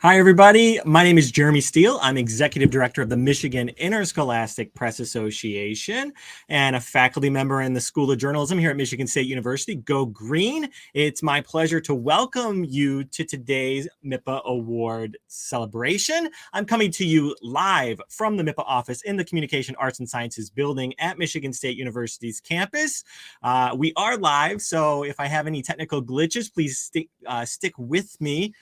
Hi, everybody. My name is Jeremy Steele. I'm Executive Director of the Michigan Interscholastic Press Association and a faculty member in the School of Journalism here at Michigan State University. Go Green. It's my pleasure to welcome you to today's MIPA Award celebration. I'm coming to you live from the MIPA office in the Communication Arts and Sciences building at Michigan State University's campus. We are live, so if I have any technical glitches, please stick with me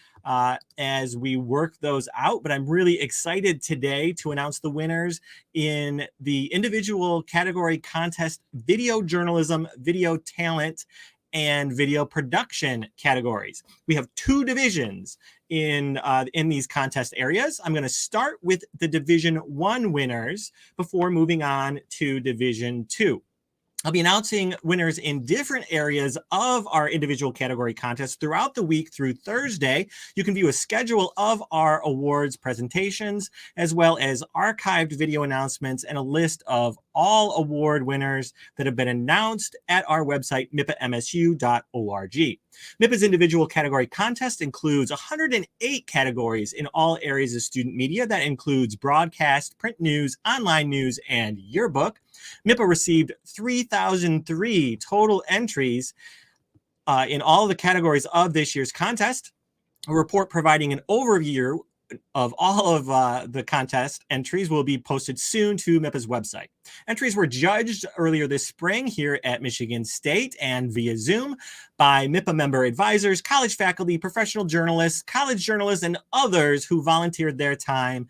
as we work those out. But I'm really excited today to announce the winners in the individual category contest video journalism, video talent, and video production categories. We have two divisions in these contest areas. I'm going to start with the Division 1 winners before moving on to Division 2. I'll be announcing winners in different areas of our individual category contests throughout the week through Thursday. You can view a schedule of our awards presentations, as well as archived video announcements and a list of all award winners that have been announced at our website, mipamsu.org. MIPA's individual category contest includes 108 categories in all areas of student media. That includes broadcast, print news, online news, and yearbook. MIPA received 3,003 total entries in all of the categories of this year's contest. A report providing an overview of all of the contest entries will be posted soon to MIPA's website. Entries were judged earlier this spring here at Michigan State and via Zoom by MIPA member advisors, college faculty, professional journalists, college journalists, and others who volunteered their time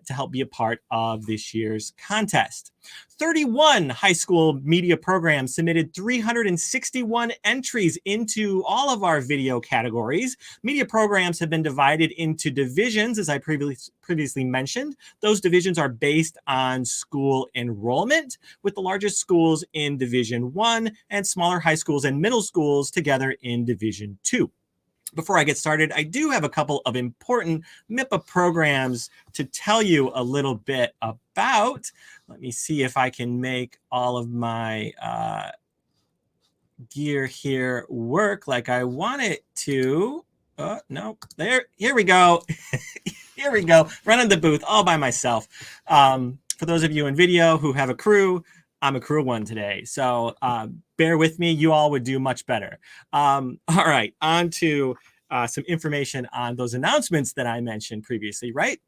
to help be a part of this year's contest. 31 high school media programs submitted 361 entries into all of our video categories. Media programs have been divided into divisions, as I previously mentioned. Those divisions are based on school enrollment, with the largest schools in Division 1 and smaller high schools and middle schools together in Division 2. Before I get started, I do have a couple of important MIPA programs to tell you a little bit about. Let me see if I can make all of my gear here work like I want it to. No, here we go. Here we go, running the booth all by myself. For those of you in video who have a crew, I'm a crew one today. So bear with me, you all would do much better. All right, on to some information on those announcements that I mentioned previously, right?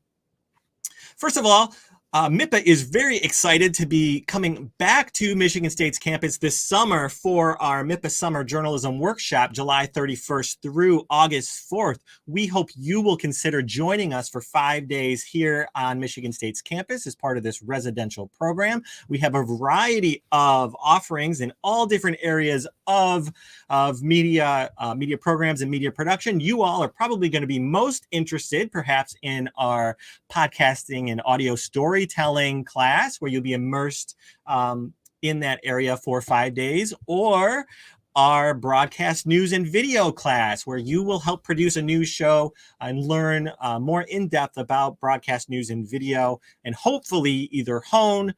First of all, MIPA is very excited to be coming back to Michigan State's campus this summer for our MIPA Summer Journalism Workshop, July 31st through August 4th. We hope you will consider joining us for 5 days here on Michigan State's campus as part of this residential program. We have a variety of offerings in all different areas of media programs and media production. You all are probably going to be most interested, perhaps, in our podcasting and audio storytelling class, where you'll be immersed in that area for 5 days, or our broadcast news and video class, where you will help produce a news show and learn more in depth about broadcast news and video, and hopefully either hone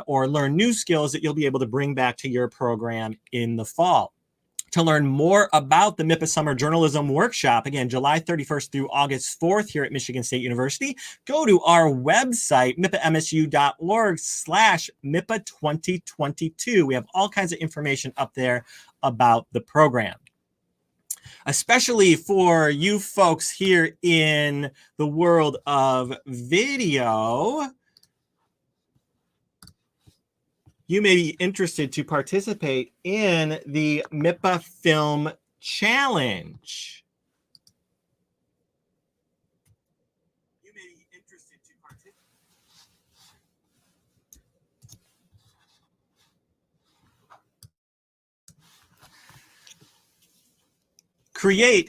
or learn new skills that you'll be able to bring back to your program in the fall. To learn more about the MIPA Summer Journalism Workshop, again, July 31st through August 4th here at Michigan State University, go to our website, mipamsu.org/MIPA2022. We have all kinds of information up there about the program. Especially for you folks here in the world of video, you may be interested to participate in the MIPA Film Challenge. You may be interested to participate.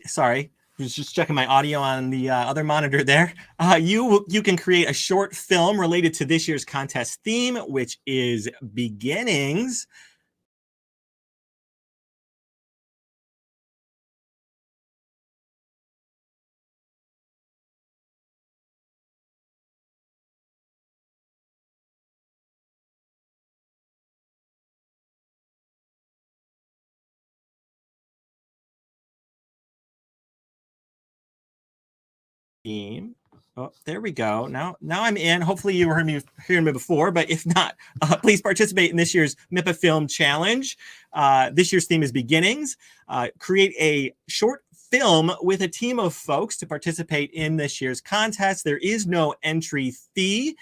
Sorry, I was just checking my audio on the other monitor there. You can create a short film related to this year's contest theme, which is beginnings. theme. Oh, there we go. Now I'm in. Hopefully you heard me hearing me before, but if not, please participate in this year's MIPA Film Challenge. This year's theme is Beginnings. Create a short film with a team of folks to participate in this year's contest. There is no entry fee.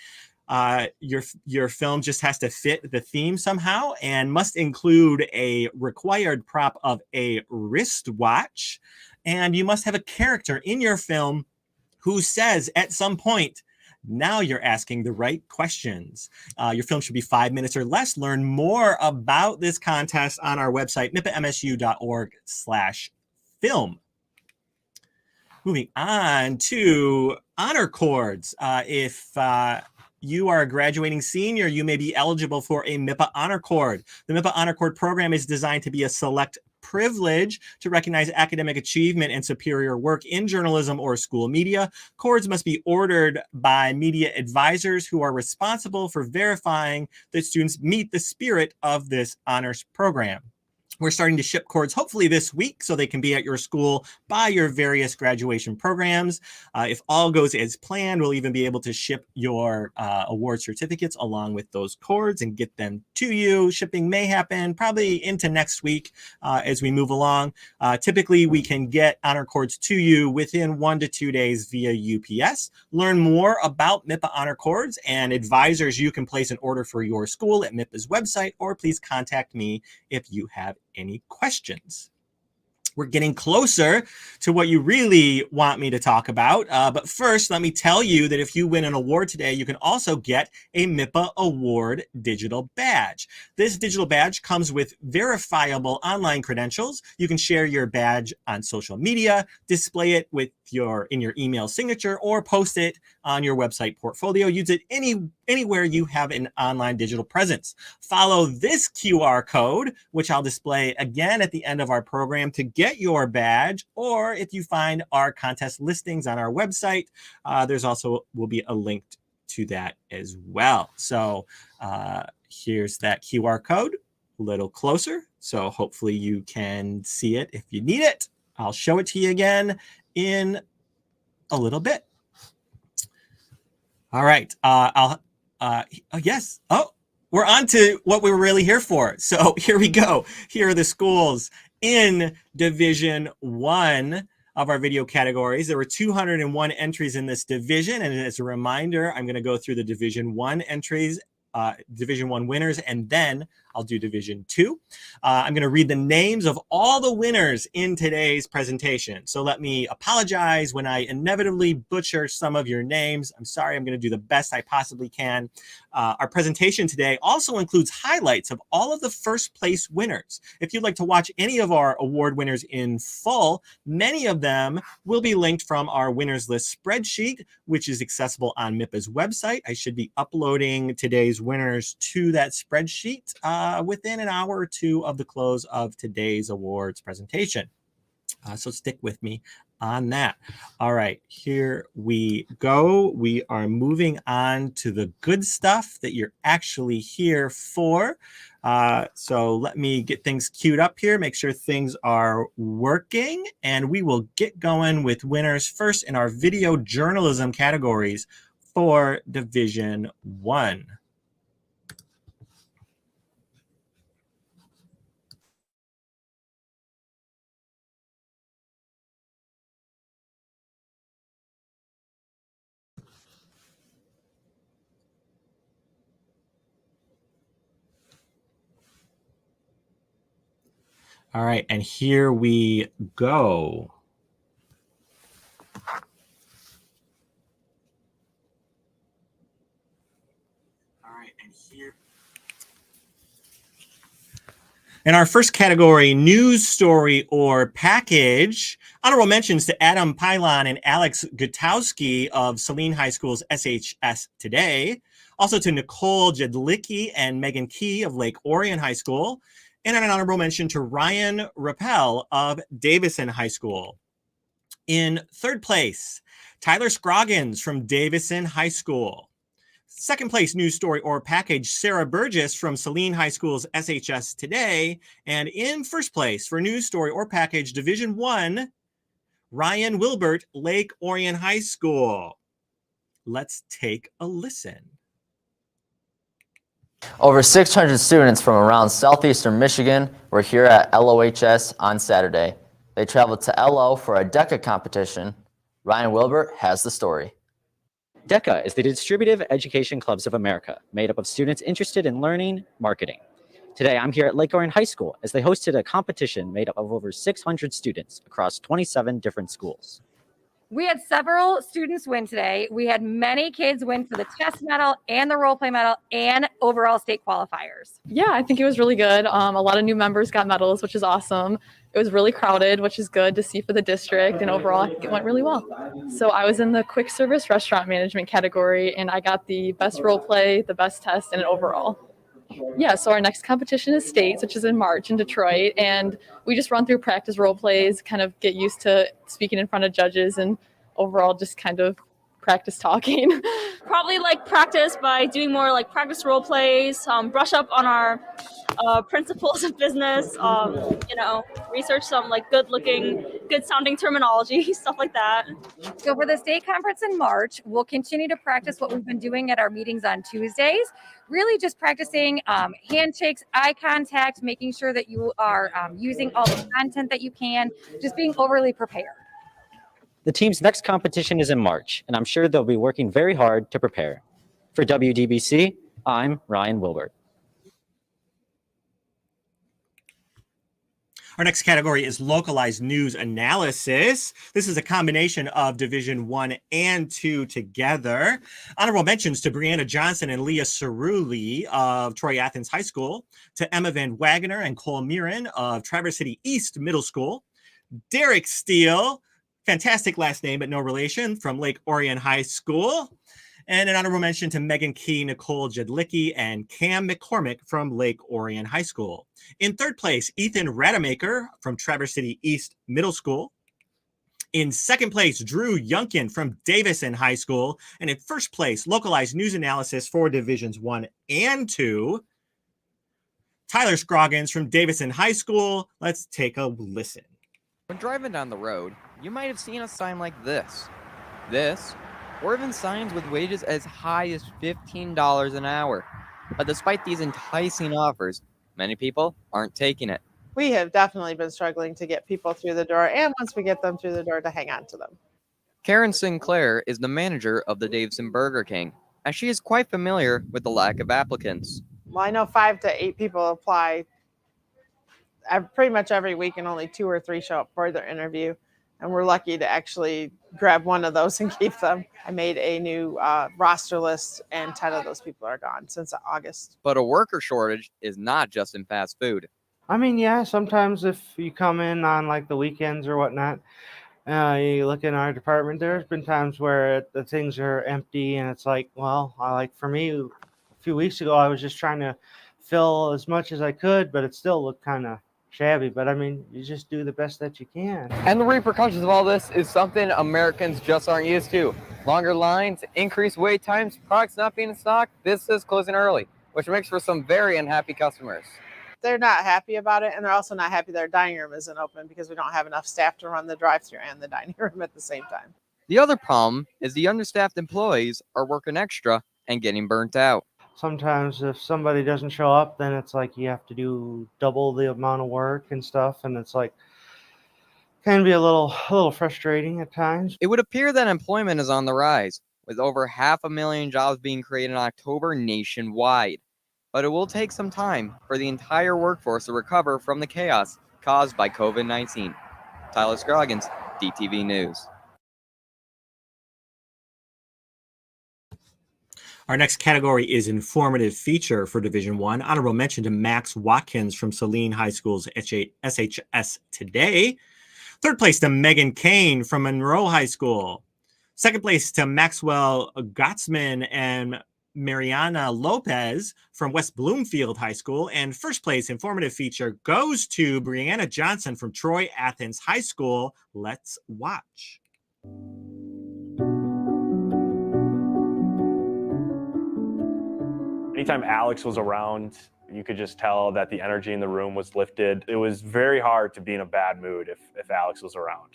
Your film just has to fit the theme somehow and must include a required prop of a wristwatch. And you must have a character in your film who says at some point, now you're asking the right questions. Your film should be 5 minutes or less. Learn more about this contest on our website, mipamsu.org/film. Moving on to honor cords. If you are a graduating senior, you may be eligible for a MIPA honor cord. The MIPA honor cord program is designed to be a select privilege to recognize academic achievement and superior work in journalism or school media. Cords must be ordered by media advisors who are responsible for verifying that students meet the spirit of this honors program. We're starting to ship cords hopefully this week so they can be at your school by your various graduation programs. If all goes as planned, we'll even be able to ship your award certificates along with those cords and get them to you. Shipping may happen probably into next week as we move along. Typically, we can get honor cords to you within 1 to 2 days via UPS. Learn more about MIPA honor cords and advisors. You can place an order for your school at MIPA's website, or please contact me if you have any questions. We're getting closer to what you really want me to talk about. But first, let me tell you that if you win an award today, you can also get a MIPA Award digital badge. This digital badge comes with verifiable online credentials. You can share your badge on social media, display it with in your email signature, or post it on your website portfolio. Use it anywhere you have an online digital presence. Follow this QR code, which I'll display again at the end of our program, to get your badge, or if you find our contest listings on our website, there's also will be a link to that as well. So here's that QR code a little closer. So hopefully you can see it if you need it. I'll show it to you again in a little bit. All right. Yes. Oh, we're on to what we were really here for. So here we go. Here are the schools in Division 1 of our video categories. There were 201 entries in this division. And as a reminder, I'm going to go through the Division 1 entries, Division 1 winners, and then I'll do Division 2. I'm going to read the names of all the winners in today's presentation. So let me apologize when I inevitably butcher some of your names. I'm sorry. I'm going to do the best I possibly can. Our presentation today also includes highlights of all of the first place winners. If you'd like to watch any of our award winners in full, many of them will be linked from our winners list spreadsheet, which is accessible on MIPA's website. I should be uploading today's winners to that spreadsheet within an hour or two of the close of today's awards presentation. So stick with me on that. All right, here we go. We are moving on to the good stuff that you're actually here for. So let me get things queued up here, make sure things are working, and we will get going with winners first in our video journalism categories for Division 1. All right, and here we go. All right, and here. In our first category, news story or package, honorable mentions to Adam Pylon and Alex Gutowski of Saline High School's SHS Today. Also to Nicole Jedlicki and Megan Key of Lake Orion High School. And an honorable mention to Ryan Rappel of Davison High School. In third place, Tyler Scroggins from Davison High School. Second place news story or package, Sarah Burgess from Saline High School's SHS Today. And in first place for news story or package, Division 1, Ryan Wilbert, Lake Orion High School. Let's take a listen. Over 600 students from around southeastern Michigan were here at LOHS on Saturday. They traveled to LO for a DECA competition. Ryan Wilbert has the story. DECA is the Distributive Education Clubs of America, made up of students interested in learning marketing. Today, I'm here at Lake Orion High School as they hosted a competition made up of over 600 students across 27 different schools. We had several students win today. We had many kids win for the test medal and the role play medal and overall state qualifiers. Yeah, I think it was really good. A lot of new members got medals, which is awesome. It was really crowded, which is good to see for the district, and overall it went really well. So I was in the quick service restaurant management category, and I got the best role play, the best test, and an overall. Yeah, so our next competition is states, which is in March in Detroit, and we just run through practice role plays, kind of get used to speaking in front of judges, and overall just kind of practice talking. Probably like practice by doing more like practice role plays, brush up on our principles of business, research some like good sounding terminology, stuff like that. So for the state conference in March, we'll continue to practice what we've been doing at our meetings on Tuesdays, really just practicing handshakes, eye contact, making sure that you are using all the content that you can, just being overly prepared. The team's next competition is in March, and I'm sure they'll be working very hard to prepare. For WDBC, I'm Ryan Wilbert. Our next category is localized news analysis. This is a combination of Division 1 and 2 together. Honorable mentions to Brianna Johnson and Leah Cerulli of Troy Athens High School, to Emma Van Wagener and Cole Murin of Traverse City East Middle School, Derek Steele, fantastic last name but no relation, from Lake Orion High School, and an honorable mention to Megan Key, Nicole Jedlicki, and Cam McCormick from Lake Orion High School. In third place, Ethan Rademacher from Traverse City East Middle School. In second place, Drew Yunkin from Davison High School. And in first place, localized news analysis for Divisions 1 and 2, Tyler Scroggins from Davison High School. Let's take a listen. When driving down the road, you might have seen a sign like this, or even signs with wages as high as $15 an hour. But despite these enticing offers, many people aren't taking it. We have definitely been struggling to get people through the door, and once we get them through the door, to hang on to them. Karen Sinclair is the manager of the Davison Burger King, and she is quite familiar with the lack of applicants. Well, I know 5 to 8 people apply pretty much every week, and only 2 or 3 show up for their interview. And we're lucky to actually grab one of those and keep them. I made a new roster list, and 10 of those people are gone since August. But a worker shortage is not just in fast food. I mean, yeah, sometimes if you come in on like the weekends or whatnot, you look in our department, there's been times where the things are empty, and it's like, well, for me, a few weeks ago, I was just trying to fill as much as I could, but it still looked kind of shabby. But I mean, you just do the best that you can. And the repercussions of all this is something Americans just aren't used to. Longer lines, increased wait times, products not being in stock, businesses closing early, which makes for some very unhappy customers. They're not happy about it, and they're also not happy their dining room isn't open because we don't have enough staff to run the drive-thru and the dining room at the same time. The other problem is the understaffed employees are working extra and getting burnt out. Sometimes if somebody doesn't show up, then it's like you have to do double the amount of work and stuff, and it's like can be a little frustrating at times. It would appear that employment is on the rise, with over 500,000 jobs being created in October nationwide. But it will take some time for the entire workforce to recover from the chaos caused by COVID-19. Tyler Scroggins, DTV News. Our next category is informative feature for Division 1. Honorable mention to Max Watkins from Saline High School's SHS Today. Third place to Megan Kane from Monroe High School. Second place to Maxwell Gottsman and Mariana Lopez from West Bloomfield High School. And first place informative feature goes to Brianna Johnson from Troy Athens High School. Let's watch. Anytime Alex was around, you could just tell that the energy in the room was lifted. It was very hard to be in a bad mood if Alex was around.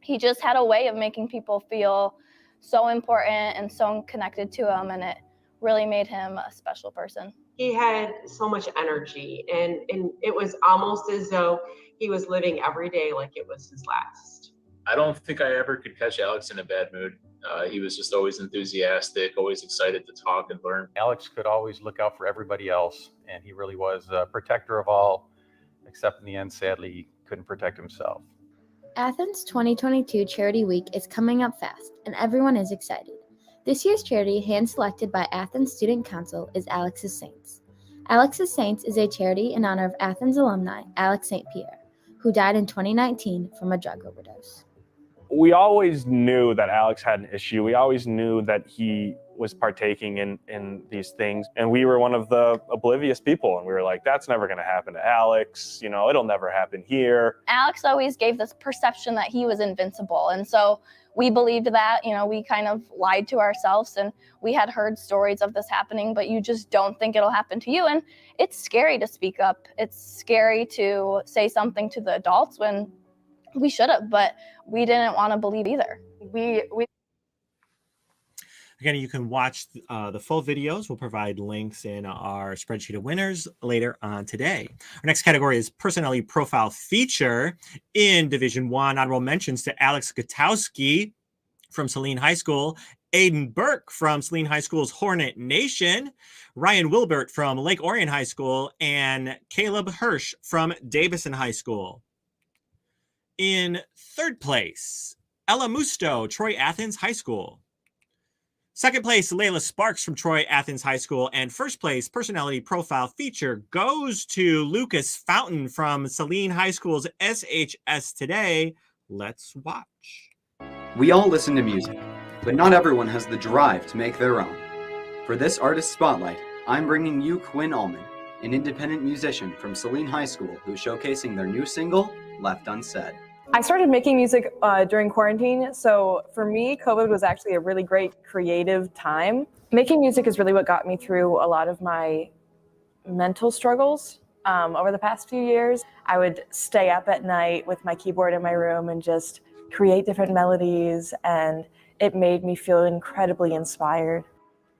he just had a way of making people feel so important and so connected to him, and it really made him a special person. He had so much energy, and it was almost as though he was living every day like it was his last. I don't think I ever could catch Alex in a bad mood. He was just always enthusiastic, always excited to talk and learn. Alex could always look out for everybody else, and he really was a protector of all, except in the end, sadly, he couldn't protect himself. Athens 2022 Charity Week is coming up fast, and everyone is excited. This year's charity, hand-selected by Athens Student Council, is Alex's Saints. Alex's Saints is a charity in honor of Athens alumni Alex St. Pierre, who died in 2019 from a drug overdose. We always knew that Alex had an issue. We always knew that he was partaking in these things. And we were one of the oblivious people. And we were like, that's never going to happen to Alex. You know, it'll never happen here. Alex always gave this perception that he was invincible. And so we believed that, you know, we kind of lied to ourselves, and we had heard stories of this happening, but you just don't think it'll happen to you. And it's scary to speak up. It's scary to say something to the adults when we should have, but we didn't want to believe either. Again, you can watch the full videos. We'll provide links in our spreadsheet of winners later on today. Our next category is Personality Profile Feature. In Division 1, honorable mentions to Alex Gutowski from Saline High School, Aiden Burke from Saline High School's Hornet Nation, Ryan Wilbert from Lake Orion High School, and Caleb Hirsch from Davison High School. In third place, Ella Musto, Troy Athens High School. Second place, Layla Sparks from Troy Athens High School. And first place, Personality Profile Feature goes to Lucas Fountain from Saline High School's SHS Today. Let's watch. We all listen to music, but not everyone has the drive to make their own. For this Artist Spotlight, I'm bringing you Quinn Allman, an independent musician from Saline High School who's showcasing their new single, Left Unsaid. I started making music during quarantine, so for me, COVID was actually a really great creative time. Making music is really what got me through a lot of my mental struggles over the past few years. I would stay up at night with my keyboard in my room and just create different melodies, and it made me feel incredibly inspired.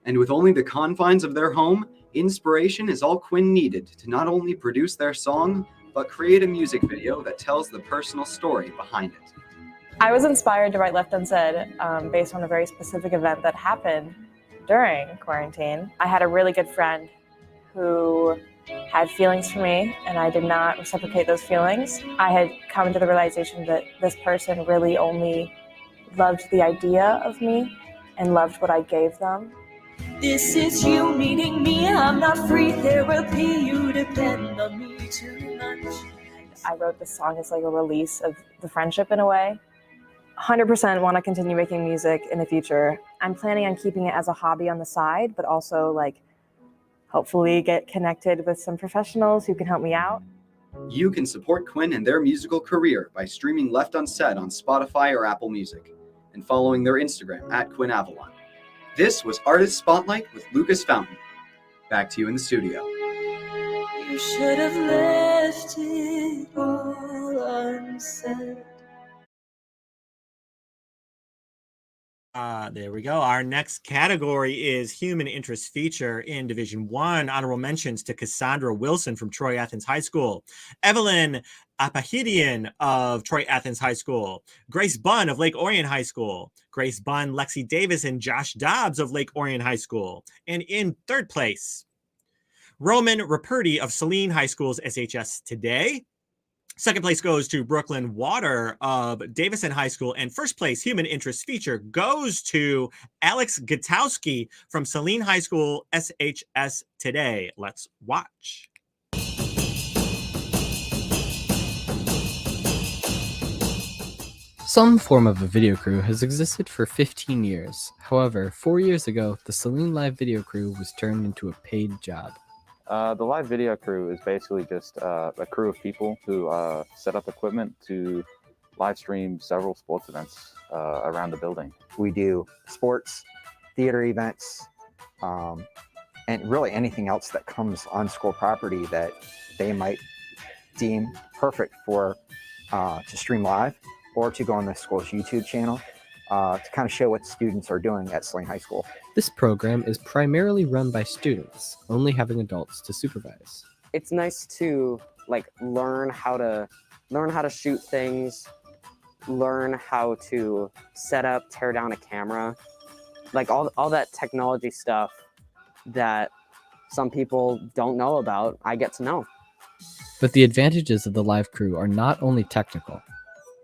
And with only the confines of their home, inspiration is all Quinn needed to not only produce their song, but create a music video that tells the personal story behind it. I was inspired to write Left Unsaid based on a very specific event that happened during quarantine. I had a really good friend who had feelings for me, and I did not reciprocate those feelings. I had come to the realization that this person really only loved the idea of me and loved what I gave them. This is you needing me, I'm not free therapy, you depend on me too much. I wrote this song as like a release of the friendship in a way. 100% want to continue making music in the future. I'm planning on keeping it as a hobby on the side, but also like hopefully get connected with some professionals who can help me out. You can support Quinn and their musical career by streaming Left Unsaid on Spotify or Apple Music and following their Instagram at Quinn Avalon. This was Artist Spotlight with Lucas Fountain. Back to you in the studio. You should have left it all unsaid. There we go. Our next category is Human Interest Feature. In Division 1, honorable mentions to Cassandra Wilson from Troy Athens High School, Evelyn Apahidian of Troy Athens High School, Grace Bunn of Lake Orion High School, Grace Bunn, Lexi Davis, and Josh Dobbs of Lake Orion High School. And in third place, Roman Raperti of Saline High School's SHS Today. Second place goes to Brooklyn Water of Davison High School. And first place, Human Interest Feature, goes to Alex Gutowski from Saline High School SHS Today. Let's watch. Some form of a video crew has existed for 15 years. However, 4 years ago, the Saline Live Video Crew was turned into a paid job. The live video crew is basically just a crew of people who set up equipment to live stream several sports events around the building. We do sports, theater events, and really anything else that comes on school property that they might deem perfect for to stream live or to go on the school's YouTube channel to kind of show what students are doing at Saline High School. This program is primarily run by students, only having adults to supervise. It's nice to learn how to shoot things, learn how to set up, tear down a camera, all that technology stuff that some people don't know about, I get to know. But the advantages of the live crew are not only technical.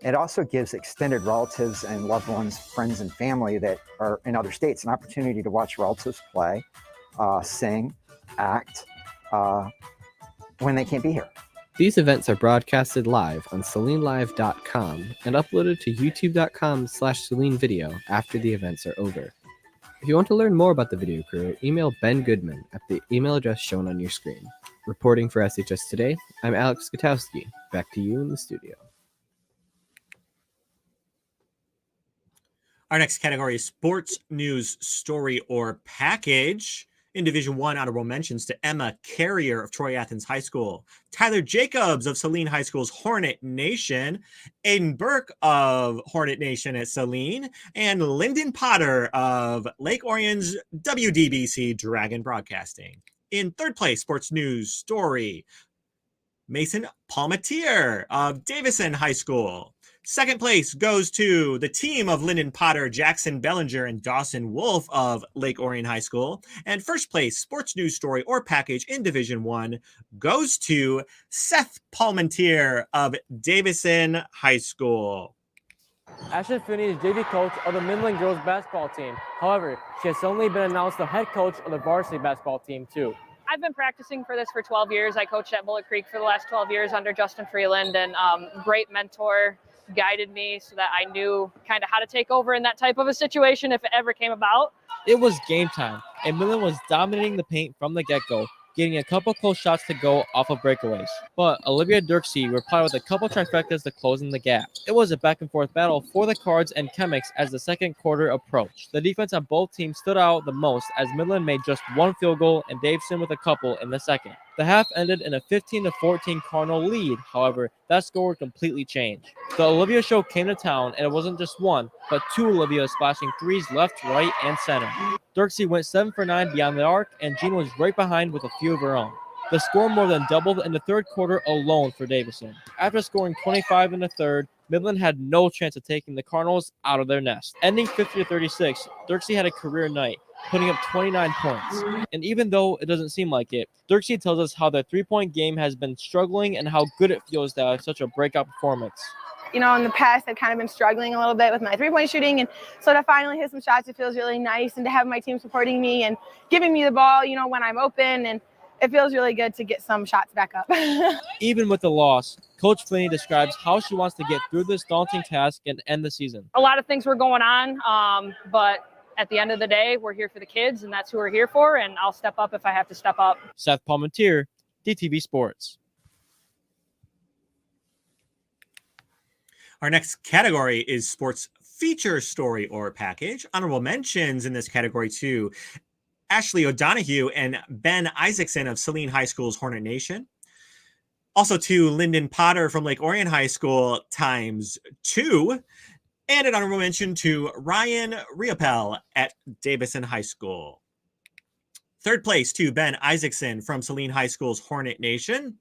It also gives extended relatives and loved ones, friends and family that are in other states an opportunity to watch relatives play, sing, act when they can't be here. These events are broadcasted live on salinelive.com and uploaded to youtube.com/SalineVideo after the events are over. If you want to learn more about the video crew, email Ben Goodman at the email address shown on your screen. Reporting for SHS Today, I'm Alex Gutowski. Back to you in the studio. Our next category is sports news, story, or package. In Division 1, honorable mentions to Emma Carrier of Troy Athens High School, Tyler Jacobs of Saline High School's Hornet Nation, Aiden Burke of Hornet Nation at Saline, and Lyndon Potter of Lake Orion's WDBC Dragon Broadcasting. In third place, sports news, story, Mason Palmatier of Davison High School. Second place goes to the team of Lyndon Potter, Jackson Bellinger, and Dawson Wolf of Lake Orion High School. And first place, sports news story or package in Division 1 goes to Seth Palmatier of Davison High School. Ashley Finney is JV coach of the Midland girls basketball team. However, she has only been announced the head coach of the varsity basketball team too. I've been practicing for this for 12 years. I coached at Bullet Creek for the last 12 years under Justin Freeland, and great mentor, guided me so that I knew kind of how to take over in that type of a situation if it ever came about. It was game time, and Midland was dominating the paint from the get-go, getting a couple close shots to go off of breakaways. But Olivia Dirksey replied with a couple trifectas to close in the gap. It was a back-and-forth battle for the Cards and Chemics as the second quarter approached. The defense on both teams stood out the most as Midland made just one field goal and Davison with a couple in the second. The half ended in a 15-14 Cardinal lead. However, that score would completely change. The Olivia show came to town, and it wasn't just one, but two Olivia splashing threes left, right, and center. Dirksey went 7 for 9 beyond the arc, and Jean was right behind with a few of her own. The score more than doubled in the third quarter alone for Davison. After scoring 25 in the third, Midland had no chance of taking the Cardinals out of their nest. Ending 50-36, Dirksey had a career night, putting up 29 points. And even though it doesn't seem like it, Dirksey tells us how their three-point game has been struggling and how good it feels to have such a breakout performance. You know, in the past, I've kind of been struggling a little bit with my three-point shooting, and so to finally hit some shots, it feels really nice, and to have my team supporting me and giving me the ball, you know, when I'm open, and it feels really good to get some shots back up. Even with the loss, Coach Flaney describes how she wants to get through this daunting task and end the season. A lot of things were going on, but at the end of the day, we're here for the kids, and that's who we're here for, and I'll step up if I have to step up. Seth Palmatier, DTV Sports. Our next category is sports feature story or package. Honorable mentions in this category to Ashley O'Donoghue and Ben Isaacson of Saline High School's Hornet Nation. Also to Lyndon Potter from Lake Orion High School ×2. And an honorable mention to Ryan Riopel at Davison High School. Third place to Ben Isaacson from Saline High School's Hornet Nation.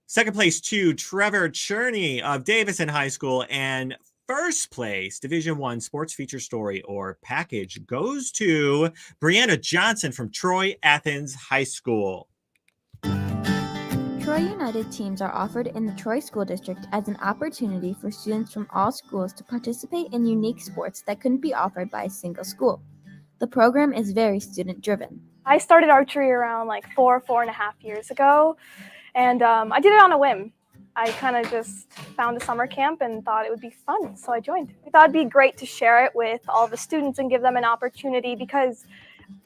Second place to Trevor Cherney of Davison High School. And first place, Division I sports feature story or package goes to Brianna Johnson from Troy Athens High School. Troy United teams are offered in the Troy School District as an opportunity for students from all schools to participate in unique sports that couldn't be offered by a single school. The program is very student-driven. I started archery around 4.5 years ago, and I did it on a whim. I kind of just found a summer camp and thought it would be fun, so I joined. I thought it'd be great to share it with all the students and give them an opportunity because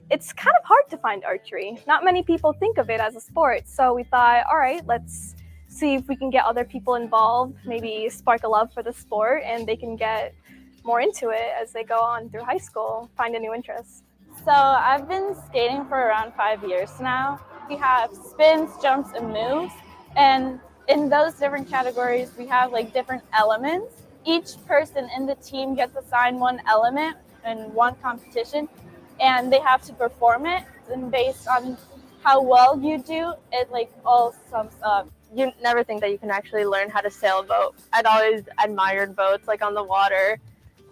it's kind of hard to find archery. Not many people think of it as a sport, so we thought, all right, let's see if we can get other people involved, maybe spark a love for the sport, and they can get more into it as they go on through high school, find a new interest. So I've been skating for around 5 years now. We have spins, jumps, and moves, and in those different categories, we have different elements. each person in the team gets assigned one element and one competition, and they have to perform it. And based on how well you do, it like all sums up. You never think that you can actually learn how to sail a boat. I'd always admired boats like on the water.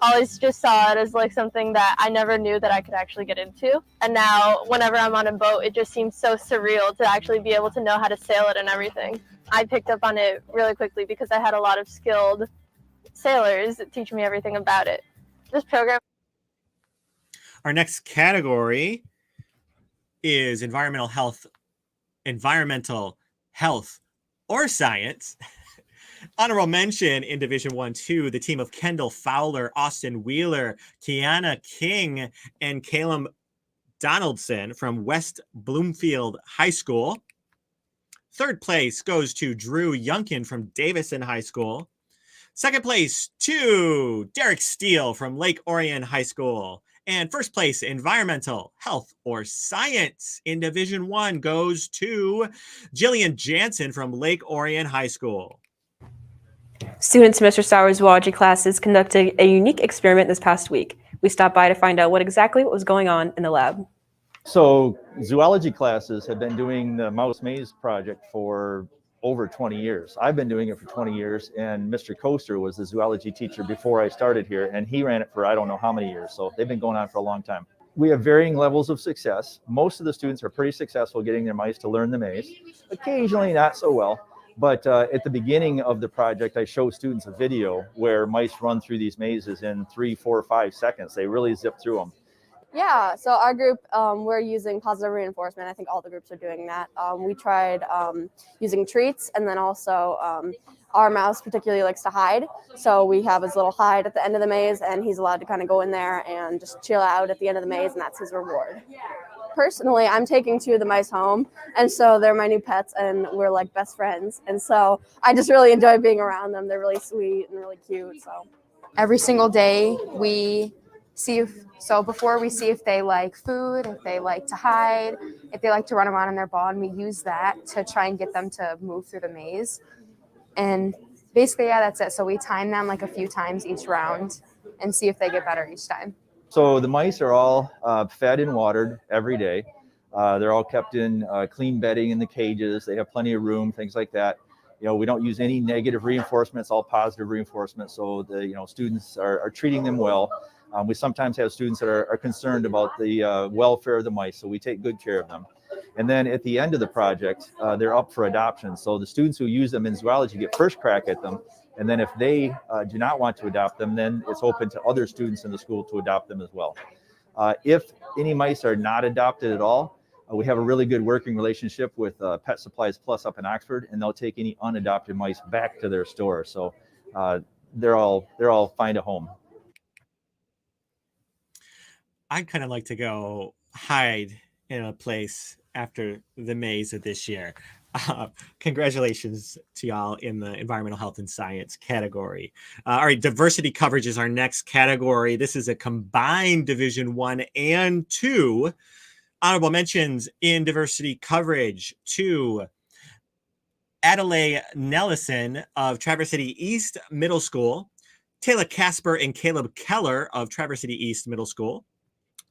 Always just saw it as like something that I never knew that I could actually get into. And now whenever I'm on a boat, it just seems so surreal to actually be able to know how to sail it and everything. I picked up on it really quickly because I had a lot of skilled sailors teach me everything about it. This program. Our next category is environmental health, or science. Honorable mention in Division 1-2, the team of Kendall Fowler, Austin Wheeler, Kiana King, and Caleb Donaldson from West Bloomfield High School. Third place goes to Drew Youngkin from Davison High School. Second place to Derek Steele from Lake Orion High School. And first place, environmental, health, or science in Division 1 goes to Jillian Jansen from Lake Orion High School. Students in Mr. Sauer's zoology classes conducted a unique experiment this past week. We stopped by to find out what was going on in the lab. So zoology classes have been doing the mouse maze project for over 20 years. I've been doing it for 20 years, and Mr. Coaster was the zoology teacher before I started here, and he ran it for I don't know how many years. So they've been going on for a long time. We have varying levels of success. Most of the students are pretty successful getting their mice to learn the maze. Occasionally not so well. But at the beginning of the project, I show students a video where mice run through these mazes in 3, 4, 5 seconds. They really zip through them. Yeah, so our group, we're using positive reinforcement. I think all the groups are doing that. We tried using treats, and then also our mouse particularly likes to hide. So we have his little hide at the end of the maze, and he's allowed to kind of go in there and just chill out at the end of the maze, and that's his reward. Personally, I'm taking 2 of the mice home, and so they're my new pets, and we're like best friends. And so I just really enjoy being around them. They're really sweet and really cute. So every single day we see before we see if they like food, if they like to hide, if they like to run around in their ball, and we use that to try and get them to move through the maze. And basically, yeah, that's it. So we time them like a few times each round and see if they get better each time. So the mice are all fed and watered every day. They're all kept in clean bedding in the cages. They have plenty of room, things like that. You know, we don't use any negative reinforcement. It's all positive reinforcement. So the students are treating them well. We sometimes have students that are concerned about the welfare of the mice, so we take good care of them. And then at the end of the project, they're up for adoption. So the students who use them in zoology get first crack at them. And then if they do not want to adopt them, then it's open to other students in the school to adopt them as well. If any mice are not adopted at all, we have a really good working relationship with Pet Supplies Plus up in Oxford, and they'll take any unadopted mice back to their store. So they're all find a home. I'd kind of like to go hide in a place after the maze of this year. Congratulations to y'all in the environmental health and science category. All right, diversity coverage is our next category. This is a combined Division 1 and 2. Honorable mentions in diversity coverage to Adelaide Nellison of Traverse City East Middle School, Taylor Casper and Caleb Keller of Traverse City East Middle School,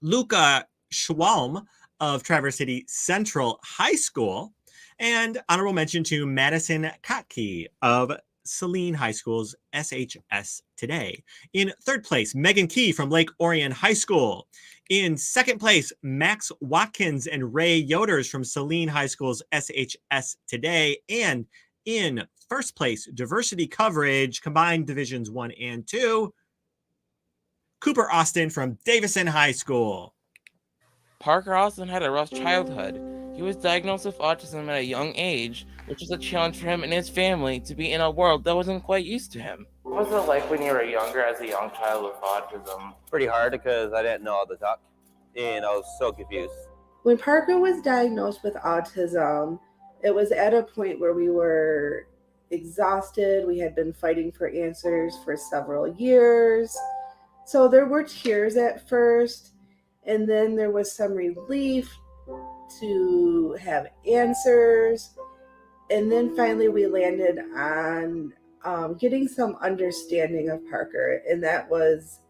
Luca Schwalm of Traverse City Central High School, and honorable mention to Madison Kotke of Saline High School's SHS Today. In third place, Megan Key from Lake Orion High School. In second place, Max Watkins and Ray Yoders from Saline High School's SHS Today. And in first place, diversity coverage, combined divisions 1 and 2, Cooper Austin from Davison High School. Parker Austin had a rough childhood. He was diagnosed with autism at a young age, which was a challenge for him and his family to be in a world that wasn't quite used to him. What was it like when you were younger as a young child with autism? Pretty hard because I didn't know how to talk, and I was so confused. When Parker was diagnosed with autism, it was at a point where we were exhausted. We had been fighting for answers for several years. So there were tears at first, and then there was some relief to have answers. And then finally we landed on getting some understanding of Parker, and that was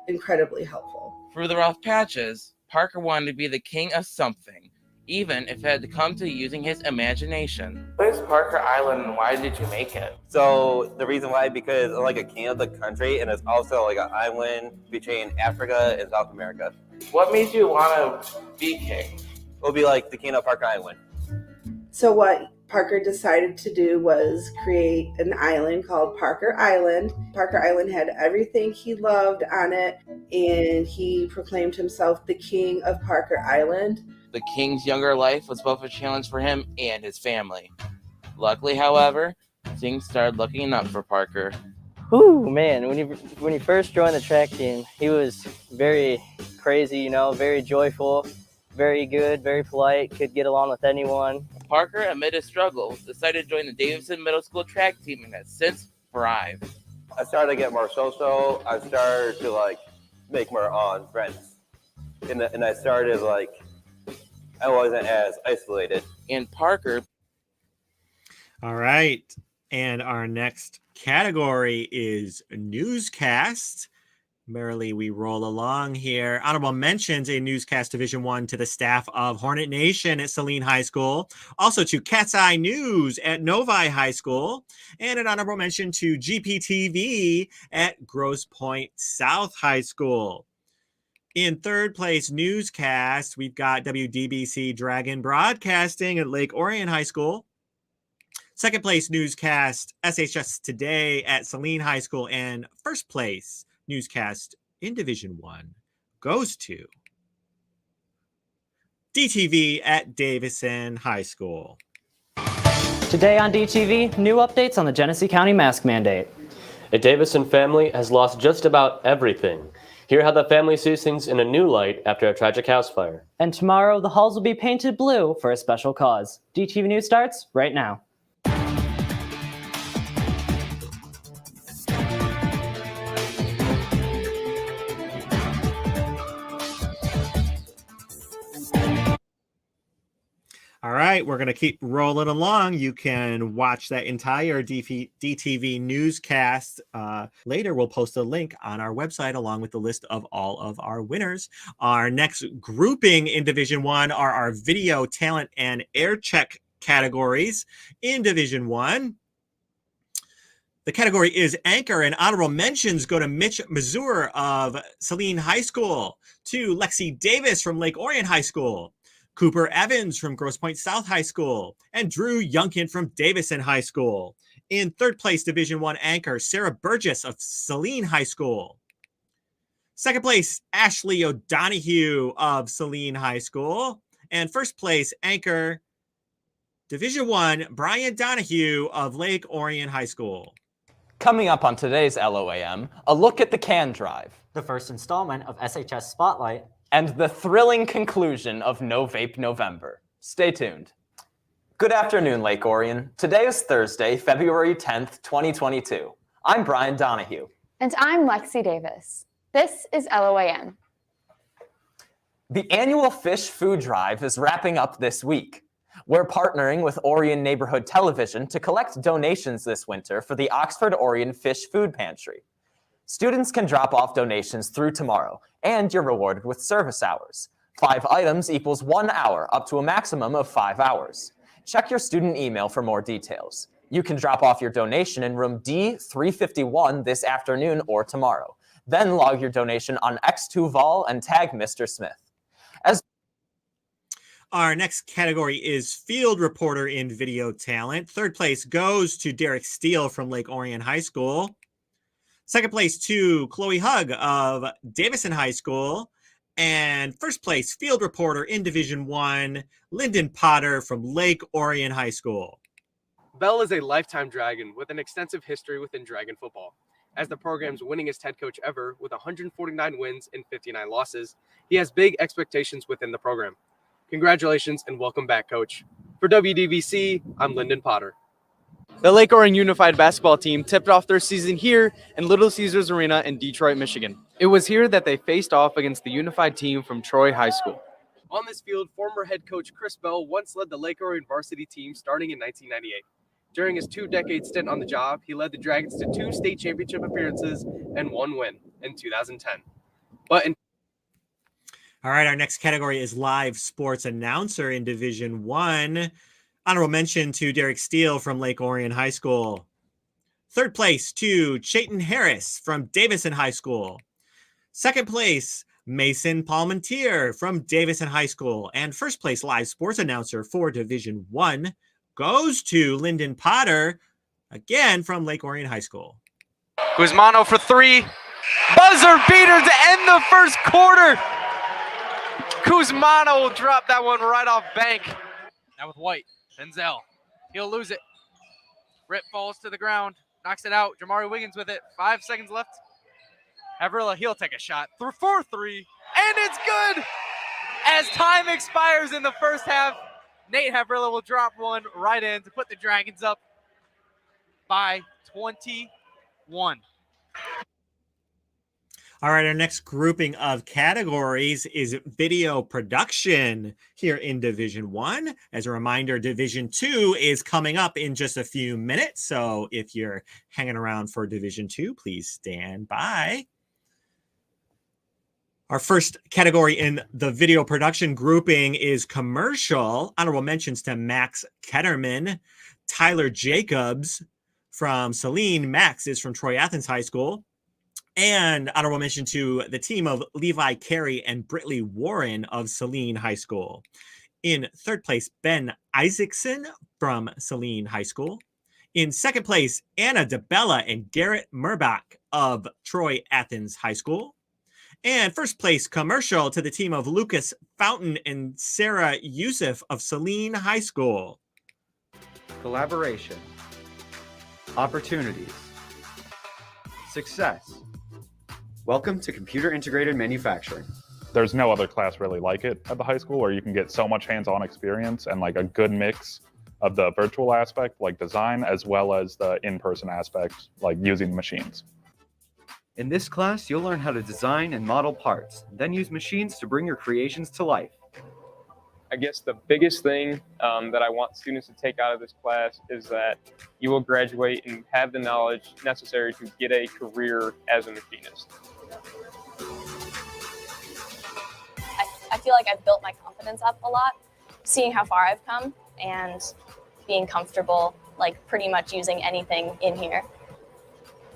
incredibly helpful. Through the rough patches, Parker wanted to be the king of something, even if it had to come to using his imagination. What is Parker Island and why did you make it? So the reason why, because I'm like a king of the country, and it's also like an island between Africa and South America. What made you want to be king? It'll be like the king of Parker Island. So what Parker decided to do was create an island called Parker Island. Parker Island had everything he loved on it, and he proclaimed himself the king of Parker Island. The king's younger life was both a challenge for him and his family. Luckily, however, things started looking up for Parker. Ooh, man, when he first joined the track team, he was very crazy, very joyful, very good, very polite, could get along with anyone. Parker, amid his struggles, decided to join the Davidson Middle School track team and has since thrived. I started to get more social. I started to make more friends. And I started I wasn't as isolated. And Parker. All right. And our next category is newscast. Merrily, we roll along here. Honorable mentions a newscast Division 1 to the staff of Hornet Nation at Saline High School. Also to Cat's Eye News at Novi High School. And an honorable mention to GPTV at Grosse Pointe South High School. In third place newscast, we've got WDBC Dragon Broadcasting at Lake Orion High School. Second place newscast, SHS Today at Saline High School. And first place newscast in Division 1 goes to DTV at Davison High School. Today on DTV, new updates on the Genesee County mask mandate. A Davison family has lost just about everything. Hear how the family sees things in a new light after a tragic house fire. And tomorrow, the halls will be painted blue for a special cause. DTV News starts right now. All right, we're going to keep rolling along. You can watch that entire DTV newscast. Later, we'll post a link on our website along with the list of all of our winners. Our next grouping in Division 1 are our video, talent, and air check categories in Division 1. The category is anchor, and honorable mentions go to Mitch Mazur of Saline High School, to Lexi Davis from Lake Orion High School, Cooper Evans from Grosse Pointe South High School, and Drew Youngkin from Davison High School. In third place, Division 1 anchor, Sarah Burgess of Saline High School. Second place, Ashley O'Donohue of Saline High School. And first place, anchor, Division 1, Brian Donahue of Lake Orion High School. Coming up on today's LOAM, a look at the can drive, the first installment of SHS Spotlight, and the thrilling conclusion of No Vape November. Stay tuned. Good afternoon, Lake Orion. Today is Thursday, February 10th, 2022. I'm Brian Donahue. And I'm Lexi Davis. This is LOAM. The annual Fish Food Drive is wrapping up this week. We're partnering with Orion Neighborhood Television to collect donations this winter for the Oxford Orion Fish Food Pantry. Students can drop off donations through tomorrow, and you're rewarded with service hours. 5 items equals 1 hour, up to a maximum of 5 hours. Check your student email for more details. You can drop off your donation in room D351 this afternoon or tomorrow. Then log your donation on X2 Vol and tag Mr. Smith. Our next category is field reporter in video talent. Third place goes to Derek Steele from Lake Orion High School. Second place to Chloe Hugg of Davison High School. And first place field reporter in Division 1, Lyndon Potter from Lake Orion High School. Bell is a lifetime Dragon with an extensive history within Dragon football. As the program's winningest head coach ever with 149 wins and 59 losses, he has big expectations within the program. Congratulations and welcome back, Coach. For WDVC, I'm Lyndon Potter. The Lake Orion Unified basketball team tipped off their season here in Little Caesars Arena in Detroit, Michigan. It was here that they faced off against the Unified team from Troy High School. On this field, former head coach Chris Bell once led the Lake Orion varsity team starting in 1998. During his 2-decade stint on the job, he led the Dragons to 2 state championship appearances and 1 win in 2010. But in All right, our next category is live sports announcer in Division 1. Honorable mention to Derek Steele from Lake Orion High School. Third place to Chayton Harris from Davison High School. Second place, Mason Palmentier from Davison High School. And first place live sports announcer for Division 1 goes to Lyndon Potter, again from Lake Orion High School. Guzmano for 3. Buzzer beater to end the first quarter. Guzmano will drop that one right off bank. Now with White. Denzel. He'll lose it. Rip falls to the ground. Knocks it out. Jamari Wiggins with it. 5 seconds left. Havrilla, he'll take a shot. 4-3. And it's good! As time expires in the first half, Nate Havrilla will drop one right in to put the Dragons up by 21. All right, our next grouping of categories is video production here in Division 1. As a reminder, Division 2 is coming up in just a few minutes. So if you're hanging around for Division 2, please stand by. Our first category in the video production grouping is commercial. Honorable mentions to Max Ketterman, Tyler Jacobs from Saline. Max is from Troy Athens High School. And honorable mention to the team of Levi Carey and Britley Warren of Saline High School. In third place, Ben Isaacson from Saline High School. In second place, Anna DeBella and Garrett Murbach of Troy Athens High School. And first place commercial to the team of Lucas Fountain and Sarah Youssef of Saline High School. Collaboration, opportunities, success. Welcome to Computer Integrated Manufacturing. There's no other class really like it at the high school where you can get so much hands-on experience and like a good mix of the virtual aspect, like design, as well as the in-person aspect, like using machines. In this class, you'll learn how to design and model parts, then use machines to bring your creations to life. I guess the biggest thing that I want students to take out of this class is that you will graduate and have the knowledge necessary to get a career as a machinist. I feel like I've built my confidence up a lot, seeing how far I've come and being comfortable, like pretty much using anything in here.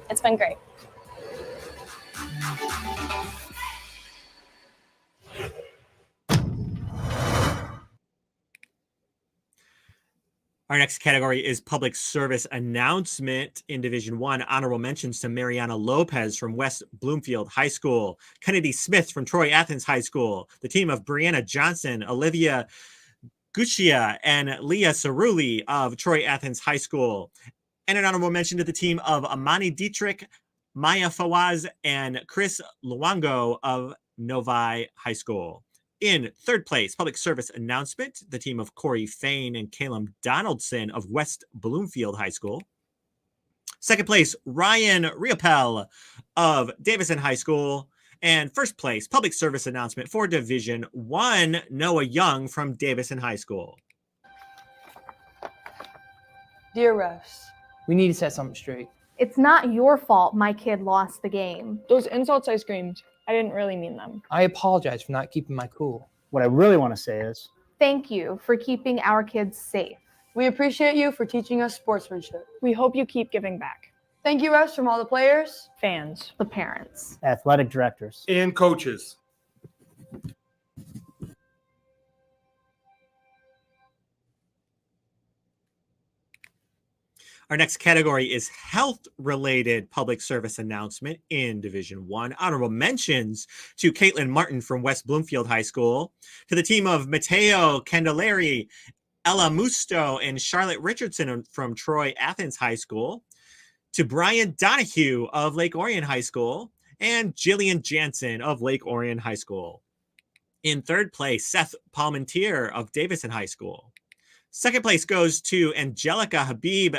It's been great. Our next category is public service announcement in Division 1. Honorable mentions to Mariana Lopez from West Bloomfield High School, Kennedy Smith from Troy Athens High School, the team of Brianna Johnson, Olivia Guccia, and Leah Cerulli of Troy Athens High School, and an honorable mention to the team of Amani Dietrich, Maya Fawaz, and Chris Luango of Novi High School. In third place, public service announcement, the team of Corey Fain and Caleb Donaldson of West Bloomfield High School. Second place, Ryan Riopel of Davison High School. And first place, public service announcement for Division 1, Noah Young from Davison High School. Dear refs, we need to set something straight. It's not your fault my kid lost the game. Those insults I screamed, I didn't really mean them. I apologize for not keeping my cool. What I really want to say is, Thank you for keeping our kids safe. We appreciate you for teaching us sportsmanship. We hope you keep giving back. Thank you, refs, from all the players, fans, the parents, athletic directors, and coaches. Our next category is health-related public service announcement in Division 1. Honorable mentions to Caitlin Martin from West Bloomfield High School, to the team of Mateo Candeleri, Ella Musto, and Charlotte Richardson from Troy Athens High School, to Brian Donahue of Lake Orion High School, and Jillian Jansen of Lake Orion High School. In third place, Seth Palmentier of Davison High School. Second place goes to Angelica Habib,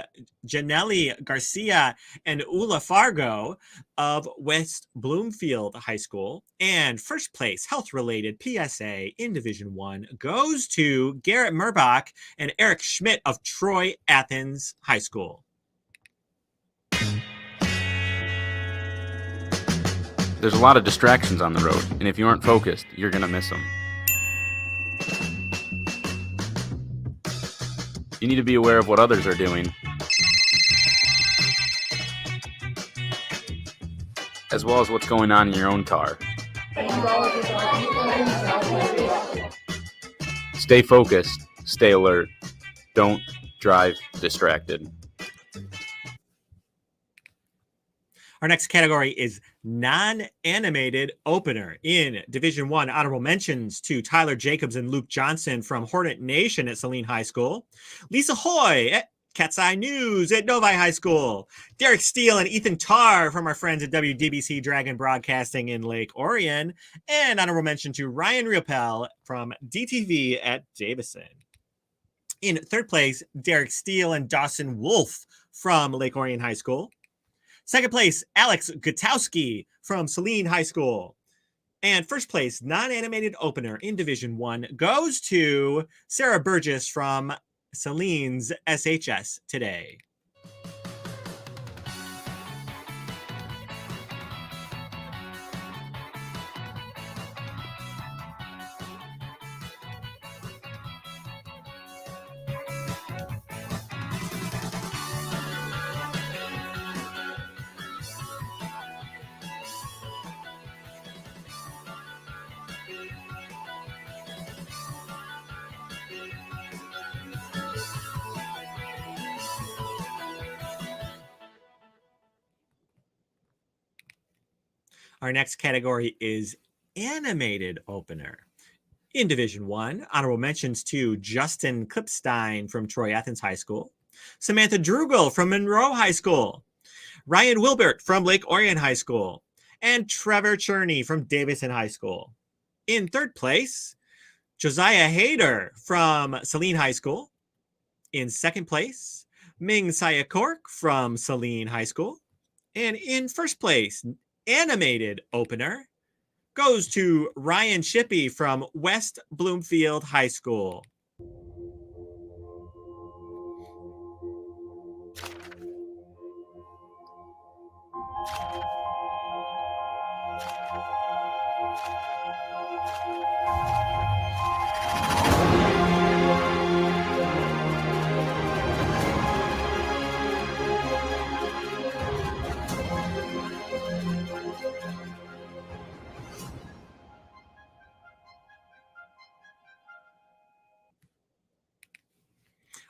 Janelli Garcia, and Ula Fargo of West Bloomfield High School. And first place, health-related PSA in Division 1 goes to Garrett Murbach and Eric Schmidt of Troy Athens High School. There's a lot of distractions on the road, and if you aren't focused, you're going to miss them. You need to be aware of what others are doing, as well as what's going on in your own car. Stay focused, stay alert, don't drive distracted. Our next category is non-animated opener. In Division 1, honorable mentions to Tyler Jacobs and Luke Johnson from Hornet Nation at Saline High School, Lisa Hoy at Cat's Eye News at Novi High School, Derek Steele and Ethan Tarr from our friends at WDBC Dragon Broadcasting in Lake Orion, and honorable mention to Ryan Riopel from DTV at Davison. In third place, Derek Steele and Dawson Wolf from Lake Orion High School. Second place, Alex Gutowski from Saline High School. And first place, non-animated opener in Division 1 goes to Sarah Burgess from Saline's SHS Today. Our next category is animated opener. In Division 1, honorable mentions to Justin Klipstein from Troy Athens High School, Samantha Drugel from Monroe High School, Ryan Wilbert from Lake Orion High School, and Trevor Cherney from Davison High School. In third place, Josiah Hayter from Saline High School. In second place, Ming Sayakork from Saline High School. And in first place, animated opener goes to Ryan Shippey from West Bloomfield High School.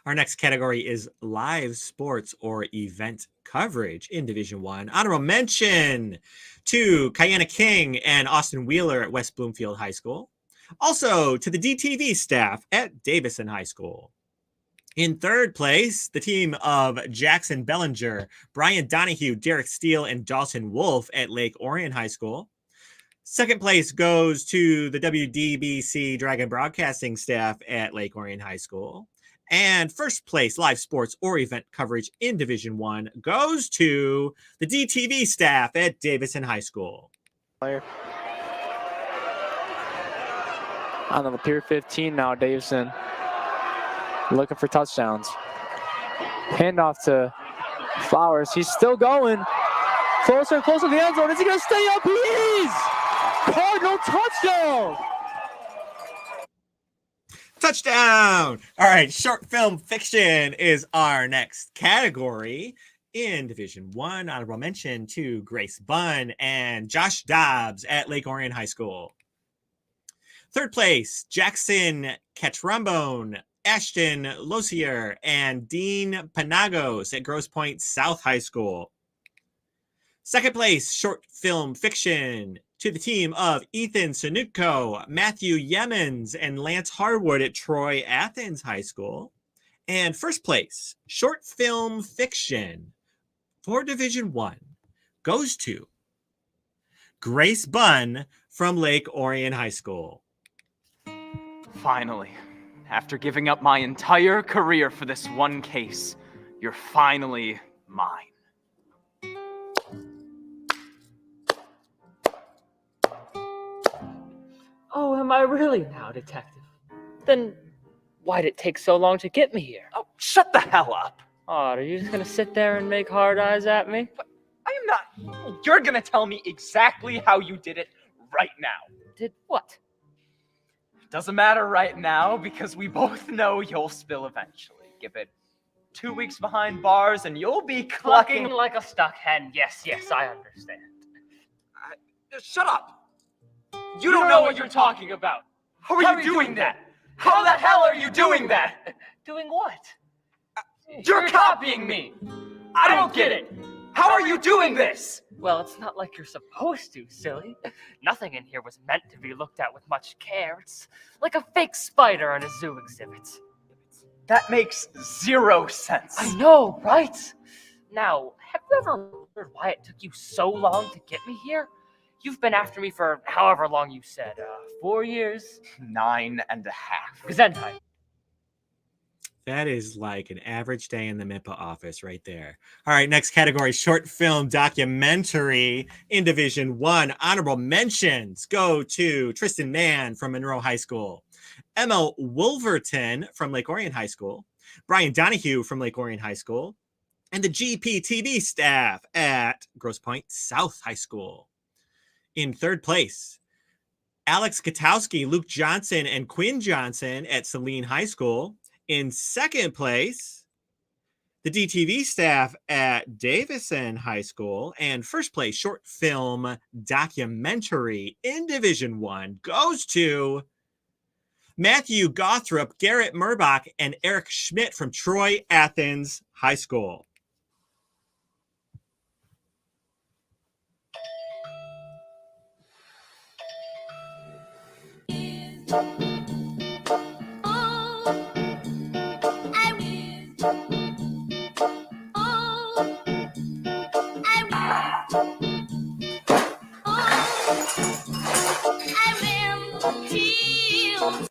Our next category is live sports or event coverage in Division 1. Honorable mention to Kiana King and Austin Wheeler at West Bloomfield High School. Also to the DTV staff at Davison High School. In third place, the team of Jackson Bellinger, Brian Donahue, Derek Steele, and Dawson Wolf at Lake Orion High School. Second place goes to the WDBC Dragon Broadcasting staff at Lake Orion High School. And first place live sports or event coverage in Division 1 goes to the DTV staff at Davison High School. Player. On the Pier 15 now, Davison looking for touchdowns. Handoff to Flowers. He's still going. Closer and closer to the end zone. Is he going to stay up? He is! Cardinal touchdown! Touchdown! All right, short film fiction is our next category. In Division 1, honorable mention to Grace Bunn and Josh Dobbs at Lake Orion High School. Third place, Jackson Catrombone, Ashton Losier, and Dean Panagos at Grosse Pointe South High School. Second place, short film fiction to the team of Ethan Sanutko, Matthew Yemens, and Lance Harwood at Troy Athens High School. And first place, short film fiction for Division 1 goes to Grace Bunn from Lake Orion High School. Finally, After giving up my entire career for this one case, you're finally mine. Oh, am I really now, Detective? Then why'd it take so long to get me here? Oh, shut the hell up. Oh, are you just gonna sit there and make hard eyes at me? I am not. You're gonna tell me exactly how you did it right now. Did what? Doesn't matter right now because we both know you'll spill eventually. Give it 2 weeks behind bars and you'll be clucking Like a stuck hen. Yes, I understand. Shut up. You don't know what you're talking about. How are you doing that? How the hell are you doing that? Doing what? You're copying me. I don't get it. How are you doing this? Well, it's not like you're supposed to, silly. Nothing in here was meant to be looked at with much care. It's like a fake spider on a zoo exhibit. That makes zero sense. I know, right? Now, have you ever wondered why it took you so long to get me here? You've been after me for however long you said. 4 years? 9.5. Gesundheit. That is like an average day in the MIPA office right there. All right, next category, short film documentary in Division 1. Honorable mentions go to Tristan Mann from Monroe High School, Emma Wolverton from Lake Orion High School, Brian Donahue from Lake Orion High School, and the GPTV staff at Grosse Pointe South High School. In third place, Alex Katowski, Luke Johnson, and Quinn Johnson at Saline High School. In second place, the DTV staff at Davison High School. And first place, short film documentary in Division 1 goes to Matthew Gothrop, Garrett Murbach, and Eric Schmidt from Troy Athens High School.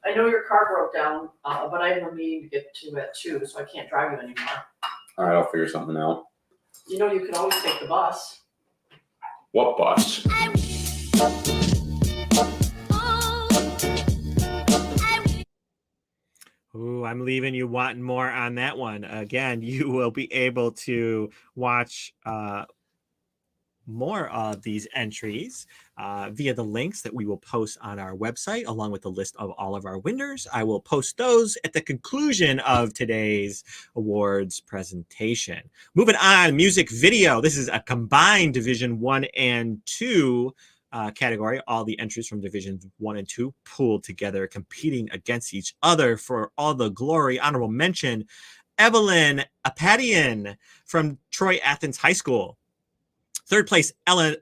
I know your car broke down, but I have a meeting to get to at 2, so I can't drive you anymore. All right, I'll figure something out. You know you can always take the bus. What bus? Ooh, I'm leaving you wanting more on that one. Again, you will be able to watch more of these entries via the links that we will post on our website, along with the list of all of our winners. I will post those at the conclusion of today's awards presentation. Moving on, music video. This is a combined Division 1 and 2 category. All the entries from Divisions 1 and 2 pooled together, competing against each other for all the glory. Honorable mention, Evelyn Apatian from Troy Athens High School. Third place, Ella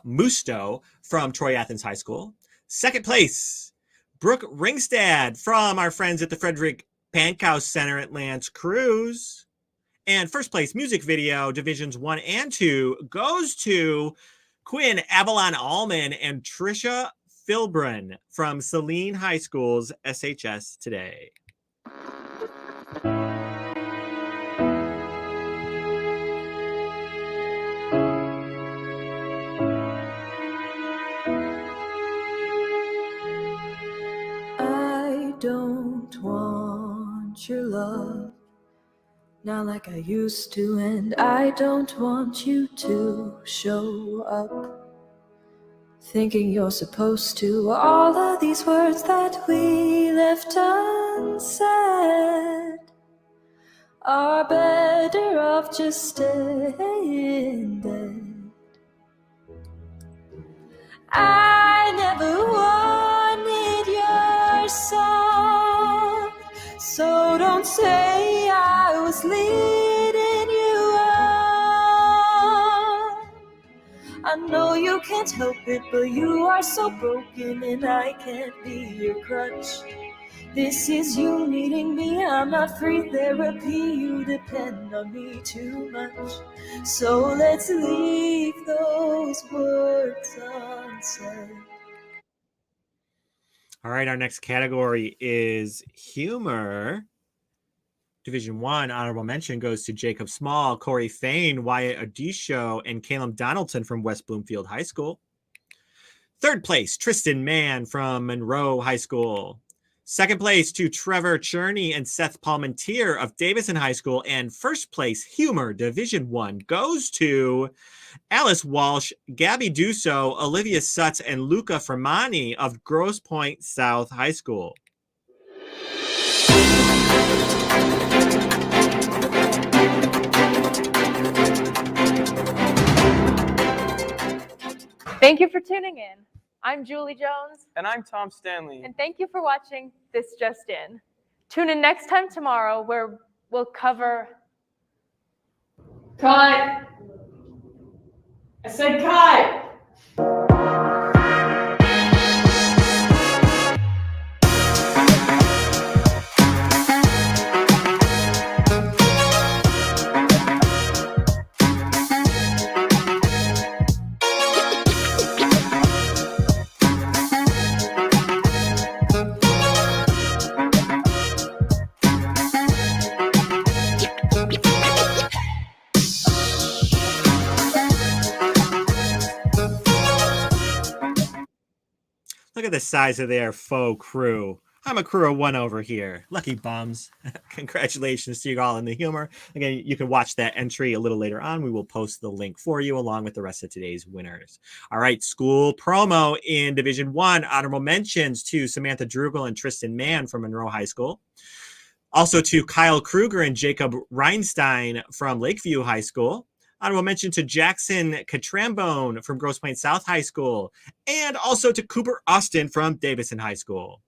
Musto from Troy Athens High School. Second place, Brooke Ringstad from our friends at the Frederick Pankow Center at L'Anse Creuse. And first place, music video, Divisions 1 and 2, goes to Quinn Avalon Allman and Trisha Filbrin from Saline High School's SHS Today. I don't want your love, not like I used to, and I don't want you to show up thinking you're supposed to. All of these words that we left unsaid are better off just staying dead. I never wanted your song, so don't say I was leading you on. I know you can't help it, but you are so broken and I can't be your crutch. This is you needing me, I'm not free therapy, you depend on me too much. So let's leave those words unsaid. All right, our next category is humor. Division 1 honorable mention goes to Jacob Small, Corey Fain, Wyatt Odisho, and Caleb Donaldson from West Bloomfield High School. Third place, Tristan Mann from Monroe High School. Second place to Trevor Cherney and Seth Palmentier of Davison High School. And first place, humor, Division 1, goes to Alice Walsh, Gabby Dusso, Olivia Sutz, and Luca Fermani of Grosse Pointe South High School. Thank you for tuning in. I'm Julie Jones. And I'm Tom Stanley. And thank you for watching This Just In. Tune in next time tomorrow where we'll cover... Cut! I said cut! Look at the size of their faux crew. I'm a crew of one over here. Lucky bums. Congratulations to you all in the humor. Again, you can watch that entry a little later on. We will post the link for you along with the rest of today's winners. All right, school promo in Division 1. Honorable mentions to Samantha Drugel and Tristan Mann from Monroe High School. Also to Kyle Kruger and Jacob Reinstein from Lakeview High School. Honorable mention to Jackson Catrambone from Grosse Pointe South High School. And also to Cooper Austin from Davison High School.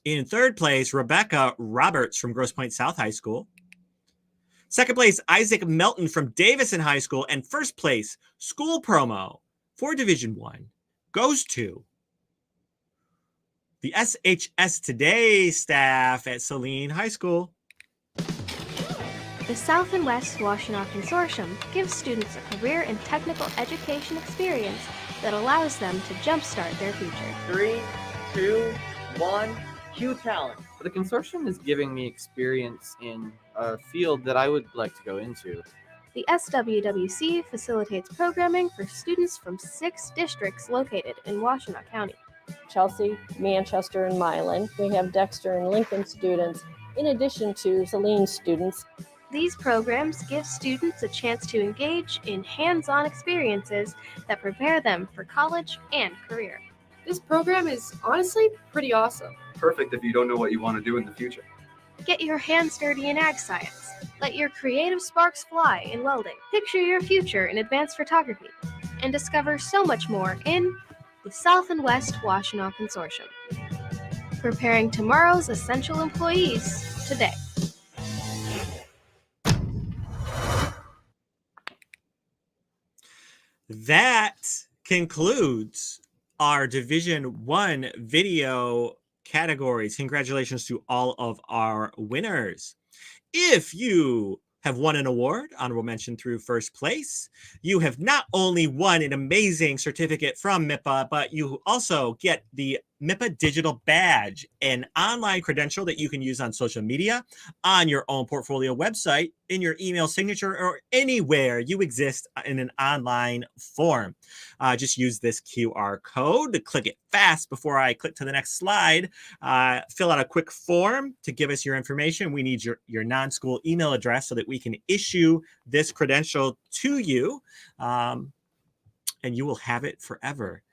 In third place, Rebecca Roberts from Grosse Pointe South High School. Second place, Isaac Melton from Davison High School. And first place, school promo for Division 1 goes to the SHS Today staff at Saline High School. The South and West Washtenaw Consortium gives students a career and technical education experience that allows them to jumpstart their future. 3, 2, 1, cue talent. The consortium is giving me experience in a field that I would like to go into. The SWWC facilitates programming for students from 6 districts located in Washtenaw County. Chelsea, Manchester, and Milan. We have Dexter and Lincoln students, in addition to Saline students. These programs give students a chance to engage in hands-on experiences that prepare them for college and career. This program is honestly pretty awesome. Perfect if you don't know what you want to do in the future. Get your hands dirty in ag science. Let your creative sparks fly in welding. Picture your future in advanced photography. And discover so much more in the South and West Washtenaw Consortium. Preparing tomorrow's essential employees today. That concludes our Division 1 video categories. Congratulations to all of our winners. If you have won an award, honorable mention through first place, you have not only won an amazing certificate from MIPA, but you also get the MIPA Digital Badge, an online credential that you can use on social media, on your own portfolio website, in your email signature, or anywhere you exist in an online form. Just use this QR code to click it fast before I click to the next slide. Fill out a quick form to give us your information. We need your non-school email address so that we can issue this credential to you, and you will have it forever.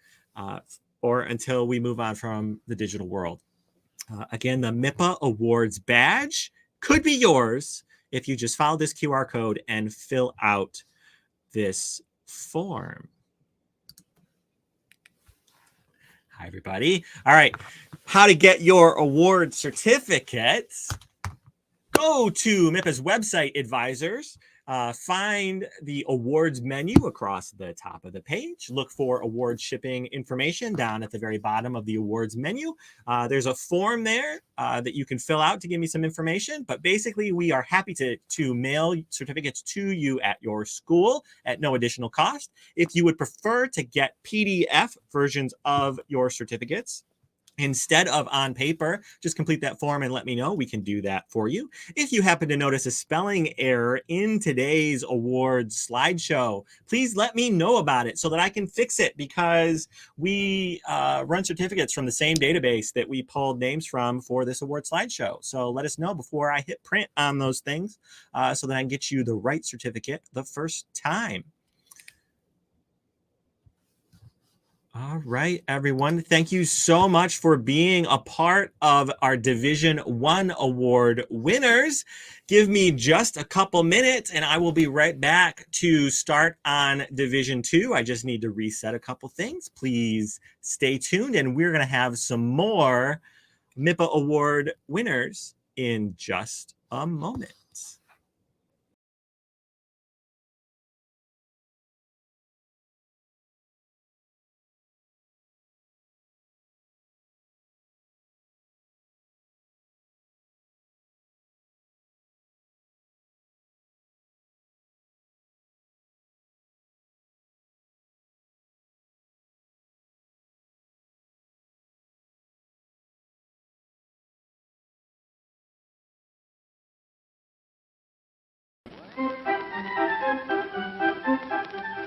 Or until we move on from the digital world. Again, the MIPA Awards badge could be yours if you just follow this QR code and fill out this form. Hi, everybody. All right, how to get your award certificates. Go to MIPA's website, advisors. Find the awards menu across the top of the page. Look for award shipping information down at the very bottom of the awards menu. There's a form there that you can fill out to give me some information. But basically, we are happy to mail certificates to you at your school at no additional cost. If you would prefer to get PDF versions of your certificates, instead of on paper, just complete that form and let me know. We can do that for you. If you happen to notice a spelling error in today's awards slideshow, please let me know about it so that I can fix it, because we run certificates from the same database that we pulled names from for this award slideshow. So let us know before I hit print on those things so that I can get you the right certificate the first time. All right, everyone. Thank you so much for being a part of our Division 1 award winners. Give me just a couple minutes and I will be right back to start on Division 2. I just need to reset a couple things. Please stay tuned, and we're going to have some more MIPA award winners in just a moment.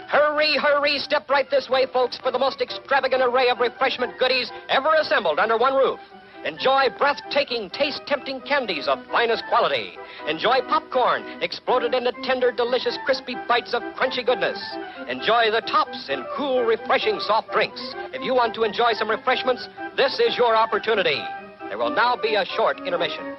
Hurry, hurry, step right this way, folks, for the most extravagant array of refreshment goodies ever assembled under one roof. Enjoy breathtaking, taste-tempting candies of finest quality. Enjoy popcorn, exploded into tender, delicious, crispy bites of crunchy goodness. Enjoy the tops in cool, refreshing soft drinks. If you want to enjoy some refreshments, this is your opportunity. There will now be a short intermission.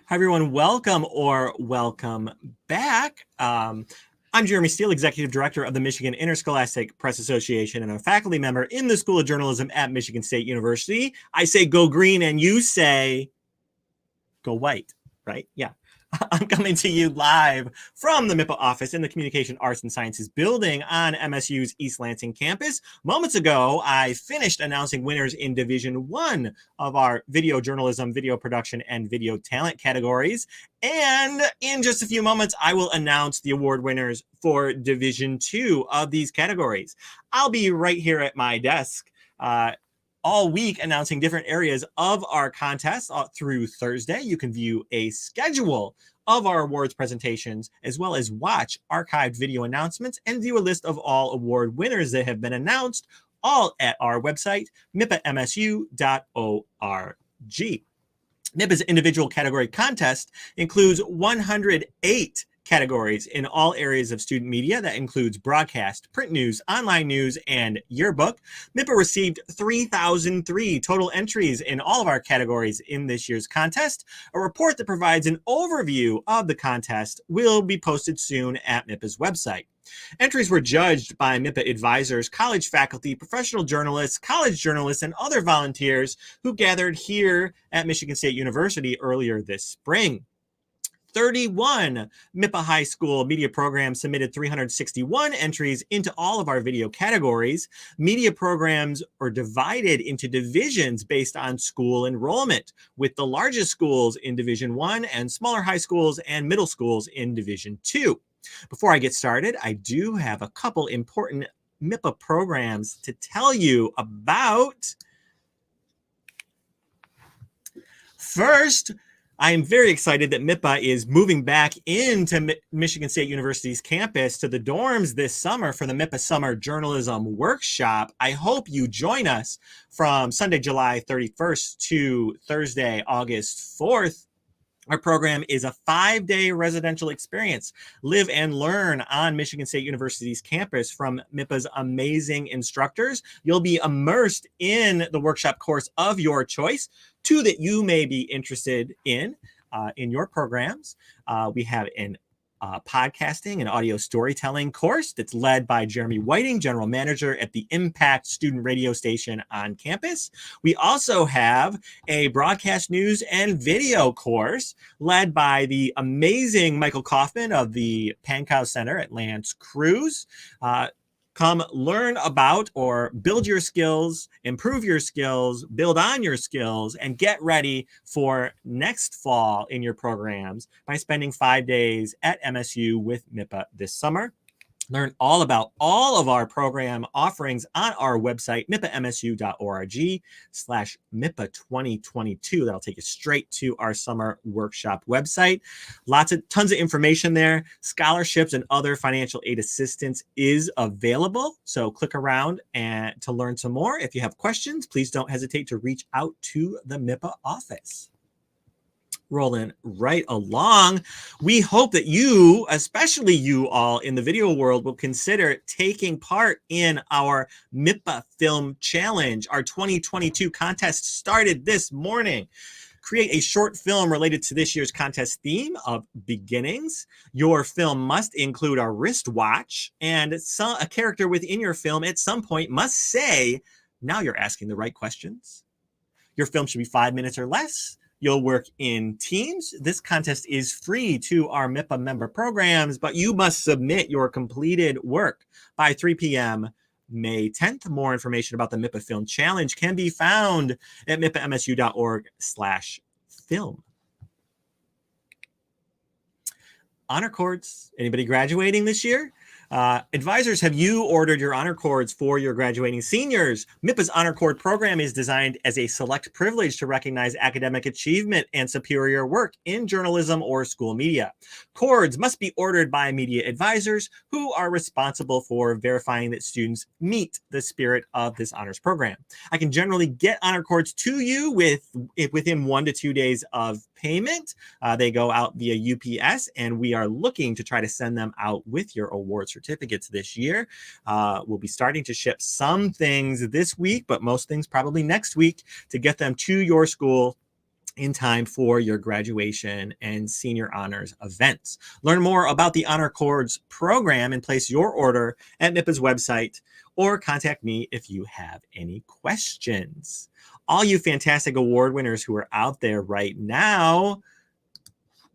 Hi, everyone. Welcome or welcome back. I'm Jeremy Steele, Executive Director of the Michigan Interscholastic Press Association and a faculty member in the School of Journalism at Michigan State University. I say go green and you say go white, right? Yeah. I'm coming to you live from the MIPA office in the Communication Arts and Sciences building on MSU's East Lansing campus. Moments ago, I finished announcing winners in Division 1 of our video journalism, video production, and video talent categories. And in just a few moments, I will announce the award winners for Division 2 of these categories. I'll be right here at my desk all week announcing different areas of our contest through Thursday. You can view a schedule of our awards presentations, as well as watch archived video announcements and view a list of all award winners that have been announced, all at our website, mipamsu.org. MIPA's individual category contest includes 108 categories in all areas of student media. That includes broadcast, print news, online news, and yearbook. MIPA received 3,003 total entries in all of our categories in this year's contest. A report that provides an overview of the contest will be posted soon at MIPA's website. Entries were judged by MIPA advisors, college faculty, professional journalists, college journalists, and other volunteers who gathered here at Michigan State University earlier this spring. 31 MIPA High School media programs submitted 361 entries into all of our video categories. Media programs are divided into divisions based on school enrollment, with the largest schools in Division 1 and smaller high schools and middle schools in Division 2. Before I get started, I do have a couple important MIPA programs to tell you about. First, I am very excited that MIPA is moving back into Michigan State University's campus to the dorms this summer for the MIPA Summer Journalism Workshop. I hope you join us from Sunday, July 31st to Thursday, August 4th. Our program is a 5-day residential experience. Live and learn on Michigan State University's campus from MIPA's amazing instructors. You'll be immersed in the workshop course of your choice, two that you may be interested in your programs. We have an podcasting and audio storytelling course that's led by Jeremy Whiting, general manager at the Impact student radio station on campus. We also have a broadcast news and video course led by the amazing Michael Kaufman of the Pankow Center at Lance Cruz. Come learn about or build your skills, improve your skills, build on your skills, and get ready for next fall in your programs by spending 5 days at MSU with MIPA this summer. Learn all about all of our program offerings on our website, mipamsu.org/MIPA2022. That'll take you straight to our summer workshop website. Tons of information there. Scholarships and other financial aid assistance is available. So click around and to learn some more. If you have questions, please don't hesitate to reach out to the MIPA office. Rolling right along. We hope that you, especially you all in the video world, will consider taking part in our MIPA Film Challenge. Our 2022 contest started this morning. Create a short film related to this year's contest theme of beginnings. Your film must include a wristwatch, and a character within your film at some point must say, "Now you're asking the right questions." Your film should be 5 minutes or less. You'll work in teams. This contest is free to our MIPA member programs, but you must submit your completed work by 3 p.m. May 10th. More information about the MIPA Film Challenge can be found at mipamsu.org/film. Honor cords. Anybody graduating this year? Advisors, have you ordered your honor cords for your graduating seniors? MIPA's honor cord program is designed as a select privilege to recognize academic achievement and superior work in journalism or school media. Cords must be ordered by media advisors who are responsible for verifying that students meet the spirit of this honors program. I can generally get honor cords to you within 1 to 2 days of payment. They go out via UPS, and we are looking to try to send them out with your award certificates this year. We'll be starting to ship some things this week, but most things probably next week to get them to your school in time for your graduation and senior honors events. Learn more about the Honor Cords program and place your order at MIPA's website, or contact me if you have any questions. All you fantastic award winners who are out there right now,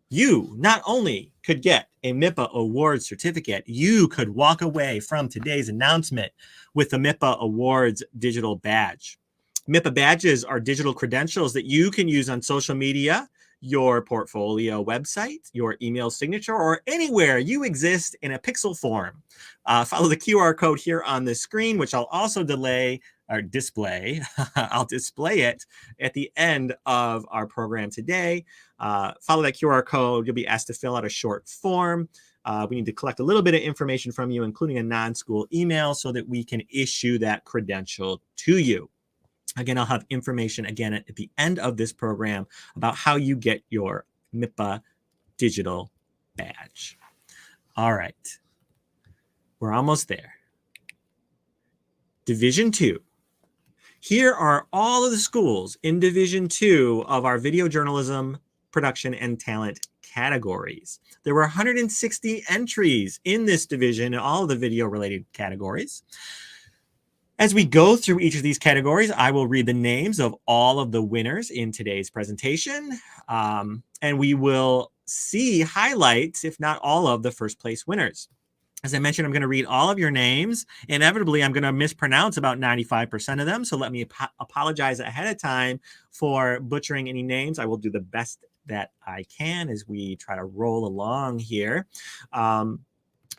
you not only could get a MIPA award certificate, you could walk away from today's announcement with the MIPA Awards digital badge. MIPA badges are digital credentials that you can use on social media, your portfolio website, your email signature, or anywhere you exist in a pixel form. Follow the QR code here on the screen, which I'll also display. I'll display it at the end of our program today. Follow that QR code. You'll be asked to fill out a short form. We need to collect a little bit of information from you, including a non-school email, so that we can issue that credential to you. Again, I'll have information again at the end of this program about how you get your MIPA digital badge. All right. We're almost there. Division 2. Here are all of the schools in Division 2 of our video journalism, production, and talent categories. There were 160 entries in this division in all of the video-related categories. As we go through each of these categories, I will read the names of all of the winners in today's presentation, and we will see highlights, if not all of the first place winners. As I mentioned, I'm going to read all of your names. Inevitably, I'm going to mispronounce about 95% of them. So let me apologize ahead of time for butchering any names. I will do the best that I can as we try to roll along here.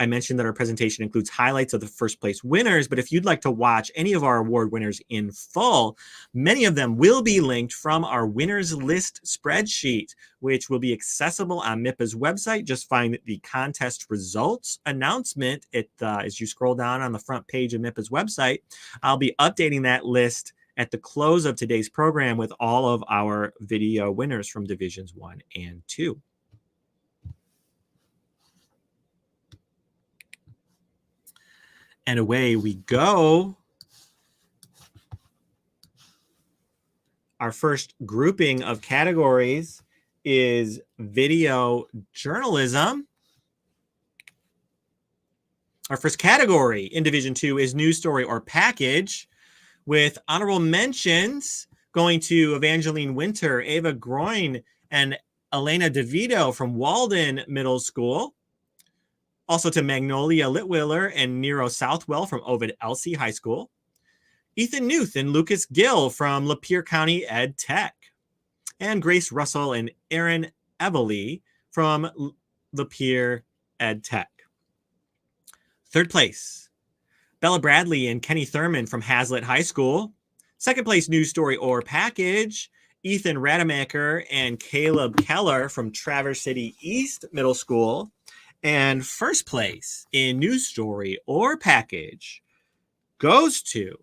I mentioned that our presentation includes highlights of the first place winners, but if you'd like to watch any of our award winners in full, many of them will be linked from our winners list spreadsheet, which will be accessible on MIPA's website. Just find the contest results announcement as you scroll down on the front page of MIPA's website. I'll be updating that list at the close of today's program with all of our video winners from Divisions 1 and 2. And away we go. Our first grouping of categories is video journalism. Our first category in Division 2 is news story or package, with honorable mentions going to Evangeline Winter, Ava Groin, and Elena DeVito from Walden Middle School. Also to Magnolia Litwiller and Nero Southwell from Ovid Elsie High School. Ethan Newth and Lucas Gill from Lapeer County Ed Tech. And Grace Russell and Aaron Evely from Lapeer Ed Tech. Third place, Bella Bradley and Kenny Thurman from Hazlitt High School. Second place, news story or package, Ethan Rademacher and Caleb Keller from Traverse City East Middle School. And first place in news story or package goes to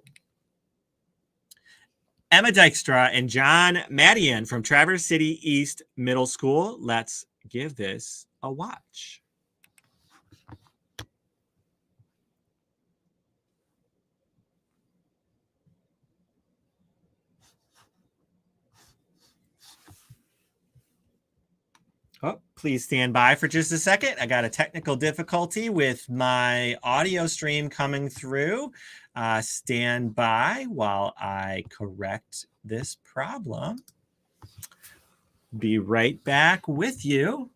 Emma Dykstra and John Madian from Traverse City East Middle School. Let's give this a watch. Oh, please stand by for just a second. I got a technical difficulty with my audio stream coming through. Stand by while I correct this problem. Be right back with you.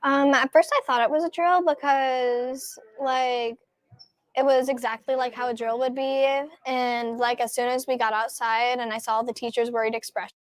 At first I thought it was a drill because like it was exactly like how a drill would be, and like as soon as we got outside and I saw the teacher's worried expression.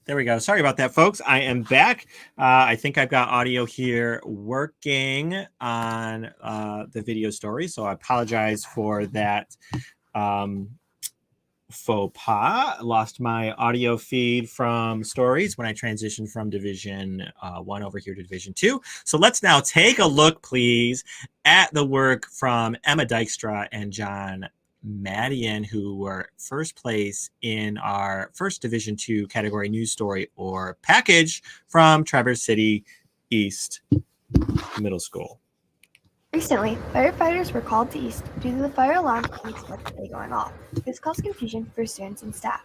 There we go. Sorry about that, folks. I am back. I think I've got audio here working on the video story, so I apologize for that faux pas. Lost my audio feed from stories when I transitioned from Division 1 over here to Division 2. So let's now take a look, please, at the work from Emma Dykstra and John Madian, who were first place in our first Division 2 category news story or package from Traverse City East Middle School. Recently, firefighters were called to East due to the fire alarm unexpectedly going off. This caused confusion for students and staff.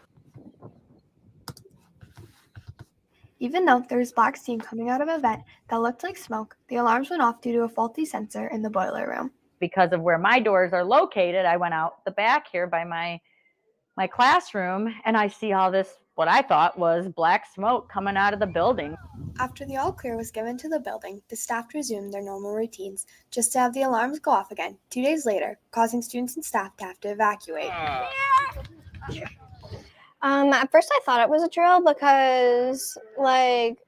Even though there was black steam coming out of a vent that looked like smoke, the alarms went off due to a faulty sensor in the boiler room. Because of where my doors are located, I went out the back here by my classroom, and I see all this, what I thought was black smoke coming out of the building. After the all clear was given to the building, the staff resumed their normal routines, just to have the alarms go off again 2 days later, causing students and staff to have to evacuate. At first I thought it was a drill because like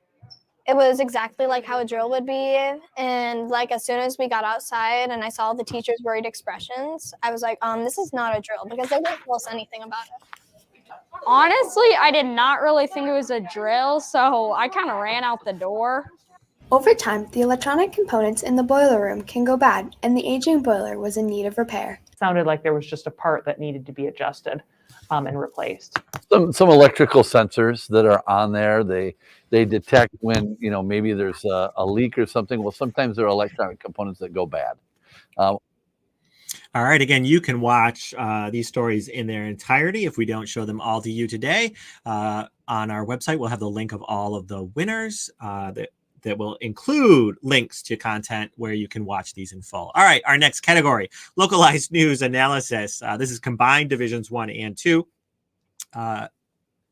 it was exactly like how a drill would be, and like as soon as we got outside and I saw the teacher's worried expressions, I was like, this is not a drill, because they didn't tell us anything about it. Honestly, I did not really think it was a drill, so I kind of ran out the door. Over time, the electronic components in the boiler room can go bad, and the aging boiler was in need of repair. It sounded like there was just a part that needed to be adjusted and replaced. Some electrical sensors that are on there, they detect when, maybe there's a leak or something. Well, sometimes there are electronic components that go bad. All right. Again, you can watch these stories in their entirety if we don't show them all to you today. On our website, we'll have the link of all of the winners that will include links to content where you can watch these in full. All right. Our next category, localized news analysis. This is combined Divisions 1 and 2.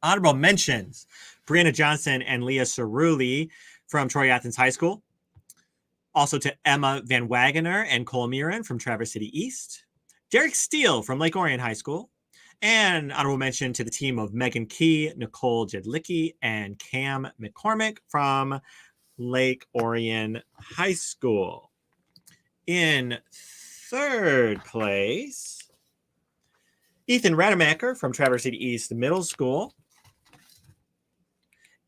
Honorable mentions, Brianna Johnson and Leah Cerulli from Troy Athens High School. Also to Emma Van Wagener and Cole Murin from Traverse City East. Derek Steele from Lake Orion High School. And honorable mention to the team of Megan Key, Nicole Jedlicki, and Cam McCormick from Lake Orion High School. In third place, Ethan Rademacher from Traverse City East Middle School.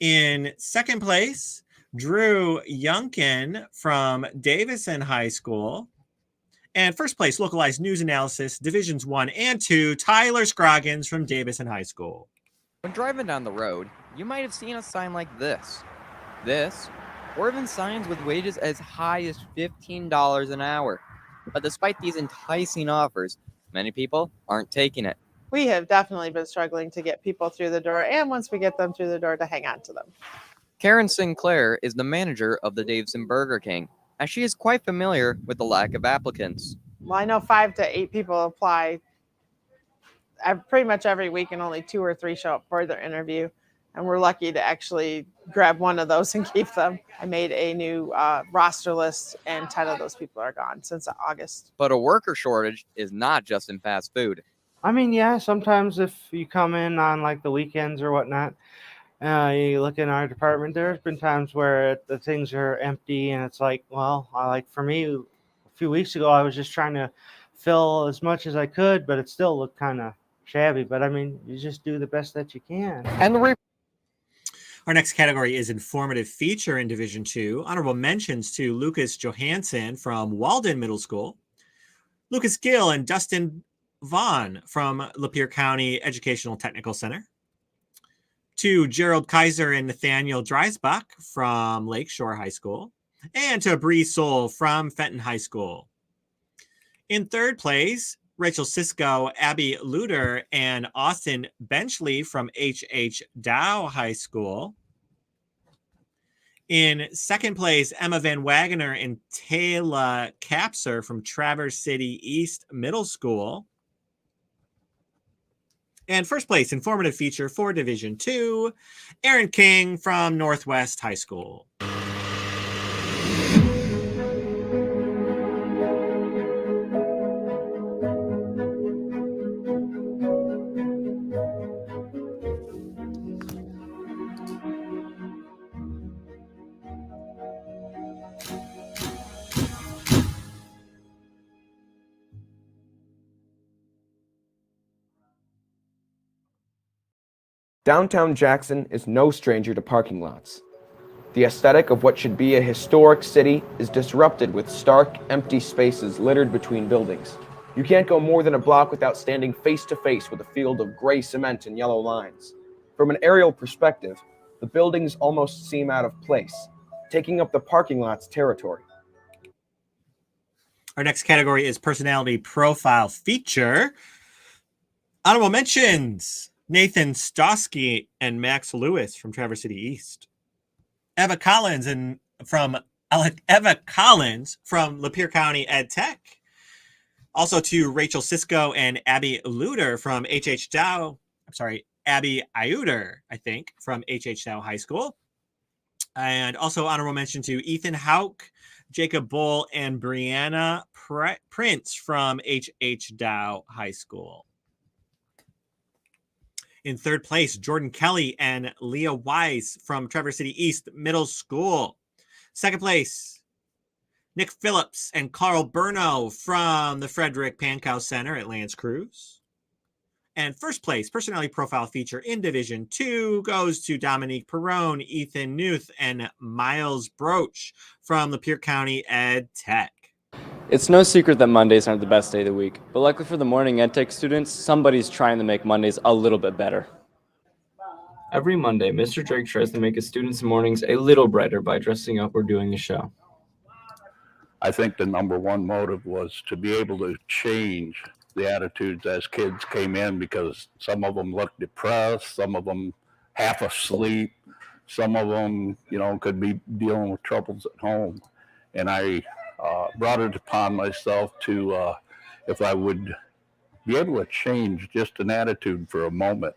In second place, Drew Youngkin from Davison High School. And first place, localized news analysis, Divisions 1 and 2, Tyler Scroggins from Davison High School. When driving down the road, you might have seen a sign like this, or even signs with wages as high as $15 an hour. But despite these enticing offers, many people aren't taking it. We have definitely been struggling to get people through the door, and once we get them through the door, to hang on to them. Karen Sinclair is the manager of the Davison Burger King, as she is quite familiar with the lack of applicants. Well, I know 5 to 8 people apply pretty much every week, and only 2 or 3 show up for their interview. And we're lucky to actually grab one of those and keep them. I made a new roster list, and 10 of those people are gone since August. But a worker shortage is not just in fast food. I mean, yeah, sometimes if you come in on like the weekends or whatnot, you look in our department, there's been times where the things are empty, and it's like, well, for me, a few weeks ago, I was just trying to fill as much as I could, but it still looked kind of shabby. But I mean, you just do the best that you can. And our next category is informative feature in Division 2. Honorable mentions to Lucas Johansson from Walden Middle School, Lucas Gill and Dustin Vaughn from Lapeer County Educational Technical Center, to Gerald Kaiser and Nathaniel Dreisbach from Lakeshore High School, and to Bree Soul from Fenton High School. In third place, Rachel Sisko, Abby Luder, and Austin Benchley from H.H. Dow High School. In second place, Emma Van Wagener and Taylor Capser from Traverse City East Middle School. And first place, informative feature for Division 2, Aaron King from Northwest High School. Downtown Jackson is no stranger to parking lots. The aesthetic of what should be a historic city is disrupted with stark, empty spaces littered between buildings. You can't go more than a block without standing face to face with a field of gray cement and yellow lines. From an aerial perspective, the buildings almost seem out of place, taking up the parking lot's territory. Our next category is personality profile feature. Honorable mentions: Nathan Stosky and Max Lewis from Traverse City East. Eva Collins from Lapeer County Ed Tech. Also to Rachel Sisko and Abby Luder from H.H. Dow. Abby Iuder, I think, from H.H. Dow High School. And also honorable mention to Ethan Hauk, Jacob Bull, and Brianna Prince from H.H. Dow High School. In third place, Jordan Kelly and Leah Weiss from Traverse City East Middle School. Second place, Nick Phillips and Carl Burno from the Frederick Pankow Center at Lance Cruz. And first place, personality profile feature in Division 2 goes to Dominique Perrone, Ethan Newth, and Miles Broach from Lapeer County Ed Tech. It's no secret that Mondays aren't the best day of the week, but luckily for the morning ed tech students, somebody's trying to make Mondays a little bit better. Every Monday, Mr. Drake tries to make his students' mornings a little brighter by dressing up or doing a show. I think the number one motive was to be able to change the attitudes as kids came in, because some of them looked depressed, some of them half asleep, some of them, could be dealing with troubles at home. And I brought it upon myself to, if I would be able to change just an attitude for a moment,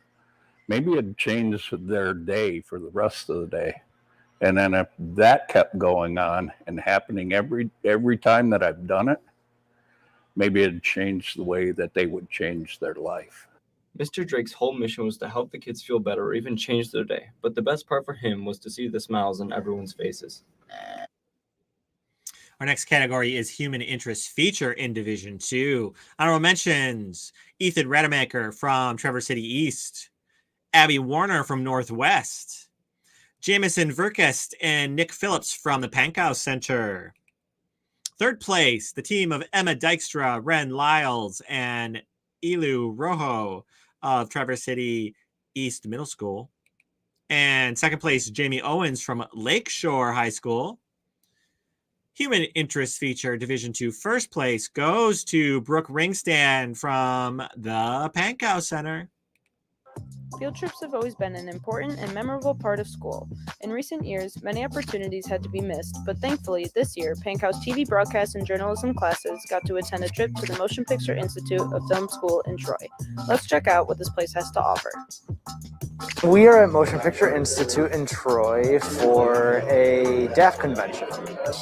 maybe it'd change their day for the rest of the day. And then if that kept going on and happening every time that I've done it, maybe it'd change the way that they would change their life. Mr. Drake's whole mission was to help the kids feel better or even change their day. But the best part for him was to see the smiles on everyone's faces. Our next category is human interest feature in Division 2. Honorable mentions: Ethan Rademacher from Traverse City East, Abby Warner from Northwest, Jamison Verkest and Nick Phillips from the Pankow Center. Third place, the team of Emma Dykstra, Ren Lyles, and Ilu Rojo of Traverse City East Middle School. And second place, Jamie Owens from Lakeshore High School. Human interest feature Division 2 first place goes to Brooke Ringstand from the Pankow Center. Field trips have always been an important and memorable part of school. In recent years, many opportunities had to be missed, but thankfully, this year, Pankow's TV broadcast and journalism classes got to attend a trip to the Motion Picture Institute of Film School in Troy. Let's check out what this place has to offer. We are at Motion Picture Institute in Troy for a DAF convention.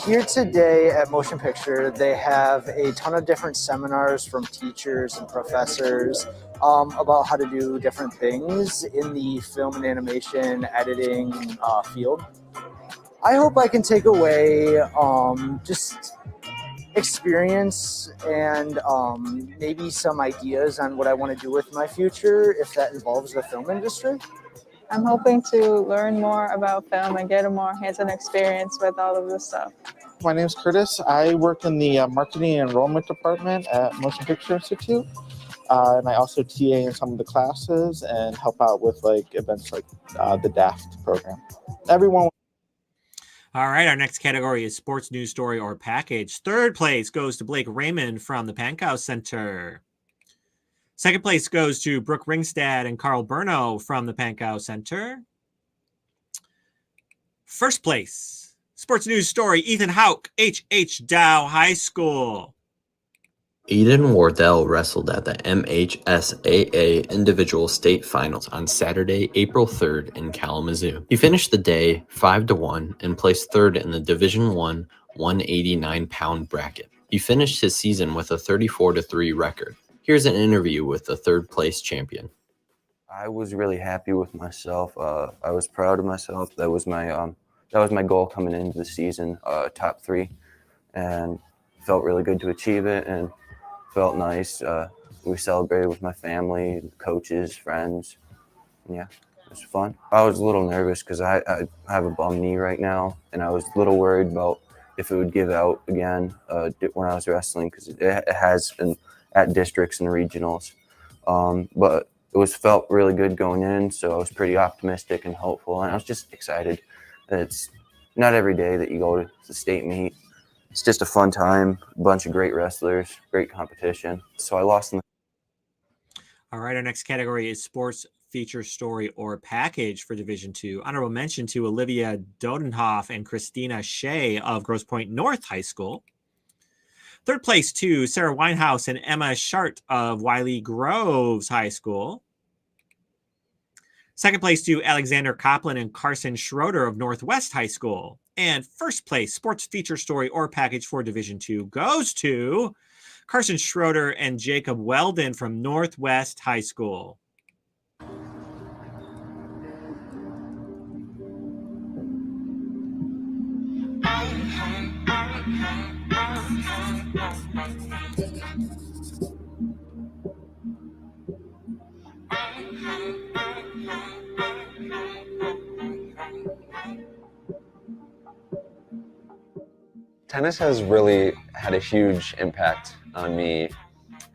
Here today at Motion Picture, they have a ton of different seminars from teachers and professors about how to do different things in the film and animation editing field. I hope I can take away just experience and maybe some ideas on what I want to do with my future if that involves the film industry. I'm hoping to learn more about film and get a more hands-on experience with all of this stuff. My name is Curtis. I work in the marketing and enrollment department at Motion Picture Institute. And I also TA in some of the classes and help out with events like the DAFT program. Everyone. All right, our next category is sports news story or package. Third place goes to Blake Raymond from the Pankow Center. Second place goes to Brooke Ringstad and Carl Berno from the Pankow Center. First place, sports news story, Ethan Hauk, H.H. Dow High School. Eden Wardell wrestled at the MHSAA Individual State Finals on Saturday, April 3rd in Kalamazoo. He finished the day 5-1 and placed third in the Division I 189-pound bracket. He finished his season with a 34-3 record. Here's an interview with the third-place champion. I was really happy with myself. I was proud of myself. That was my goal coming into the season, top 3, and felt really good to achieve it. And felt nice. We celebrated with my family, coaches, friends. Yeah, it was fun. I was a little nervous because I have a bum knee right now, and I was a little worried about if it would give out again when I was wrestling, because it has been at districts and regionals. But it felt really good going in, so I was pretty optimistic and hopeful, and I was just excited. It's not every day that you go to the state meet. It's just a fun time, a bunch of great wrestlers, great competition. So I lost in the... All right, our next category is sports feature story or package for Division II. Honorable mention to Olivia Dodenhoff and Christina Shea of Grosse Pointe North High School. Third place to Sarah Winehouse and Emma Shart of Wiley Groves High School. Second place to Alexander Copland and Carson Schroeder of Northwest High School. And first place, sports feature story or package for Division II goes to Carson Schroeder and Jacob Weldon from Northwest High School. Tennis has really had a huge impact on me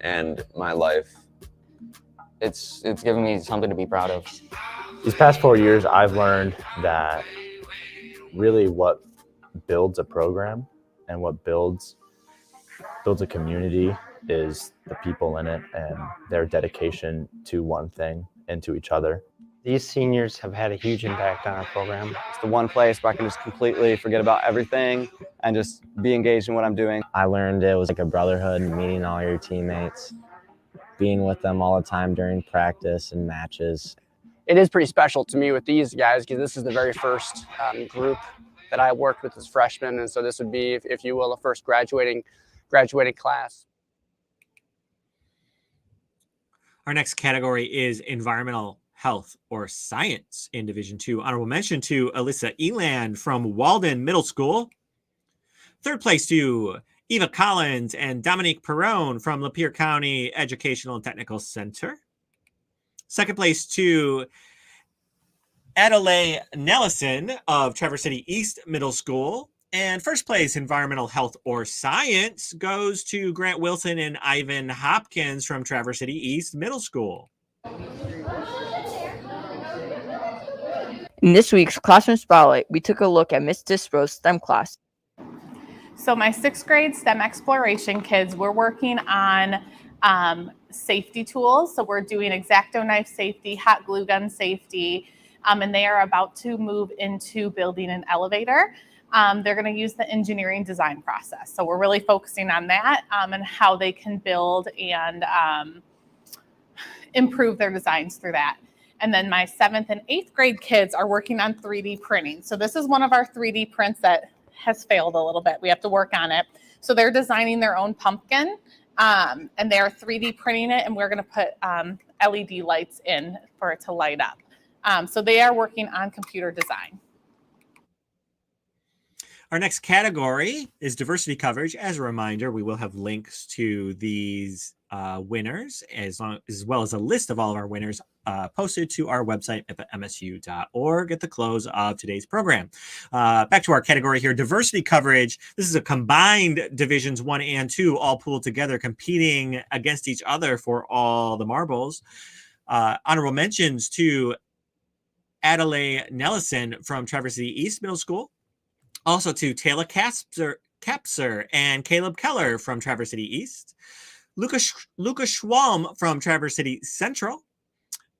and my life. It's given me something to be proud of. These past 4 years, I've learned that really what builds a program and what builds a community is the people in it and their dedication to one thing and to each other. These seniors have had a huge impact on our program. It's the one place where I can just completely forget about everything and just be engaged in what I'm doing. I learned it was like a brotherhood, meeting all your teammates, being with them all the time during practice and matches. It is pretty special to me with these guys because this is the very first group that I worked with as freshmen, and so this would be, if you will, the first graduating class. Our next category is environmental health or science in Division II. Honorable mention to Alyssa Eland from Walden Middle School. Third place to Eva Collins and Dominique Perrone from Lapeer County Educational and Technical Center. Second place to Adelaide Nellison of Traverse City East Middle School. And first place, environmental health or science, goes to Grant Wilson and Ivan Hopkins from Traverse City East Middle School. In this week's Classroom Spotlight, we took a look at Miss Dispro's STEM class. So my 6th grade STEM exploration kids, we're working on safety tools. So we're doing X-Acto knife safety, hot glue gun safety, and they are about to move into building an elevator. They're going to use the engineering design process. So we're really focusing on that and how they can build and improve their designs through that. And then my 7th and 8th grade kids are working on 3D printing. So this is one of our 3D prints that has failed a little bit. We have to work on it. So they're designing their own pumpkin and they're 3D printing it, and we're going to put LED lights in for it to light up. So they are working on computer design. Our next category is diversity coverage. As a reminder, we will have links to these winners as well as a list of all of our winners posted to our website at msu.org at the close of today's program. Back to our category here, diversity coverage. This is a combined Divisions 1 and 2 all pooled together, competing against each other for all the marbles. Honorable mentions to Adelaide Nellison from Traverse City East Middle School. Also to Taylor Capser and Caleb Keller from Traverse City East. Lucas Schwalm from Traverse City Central,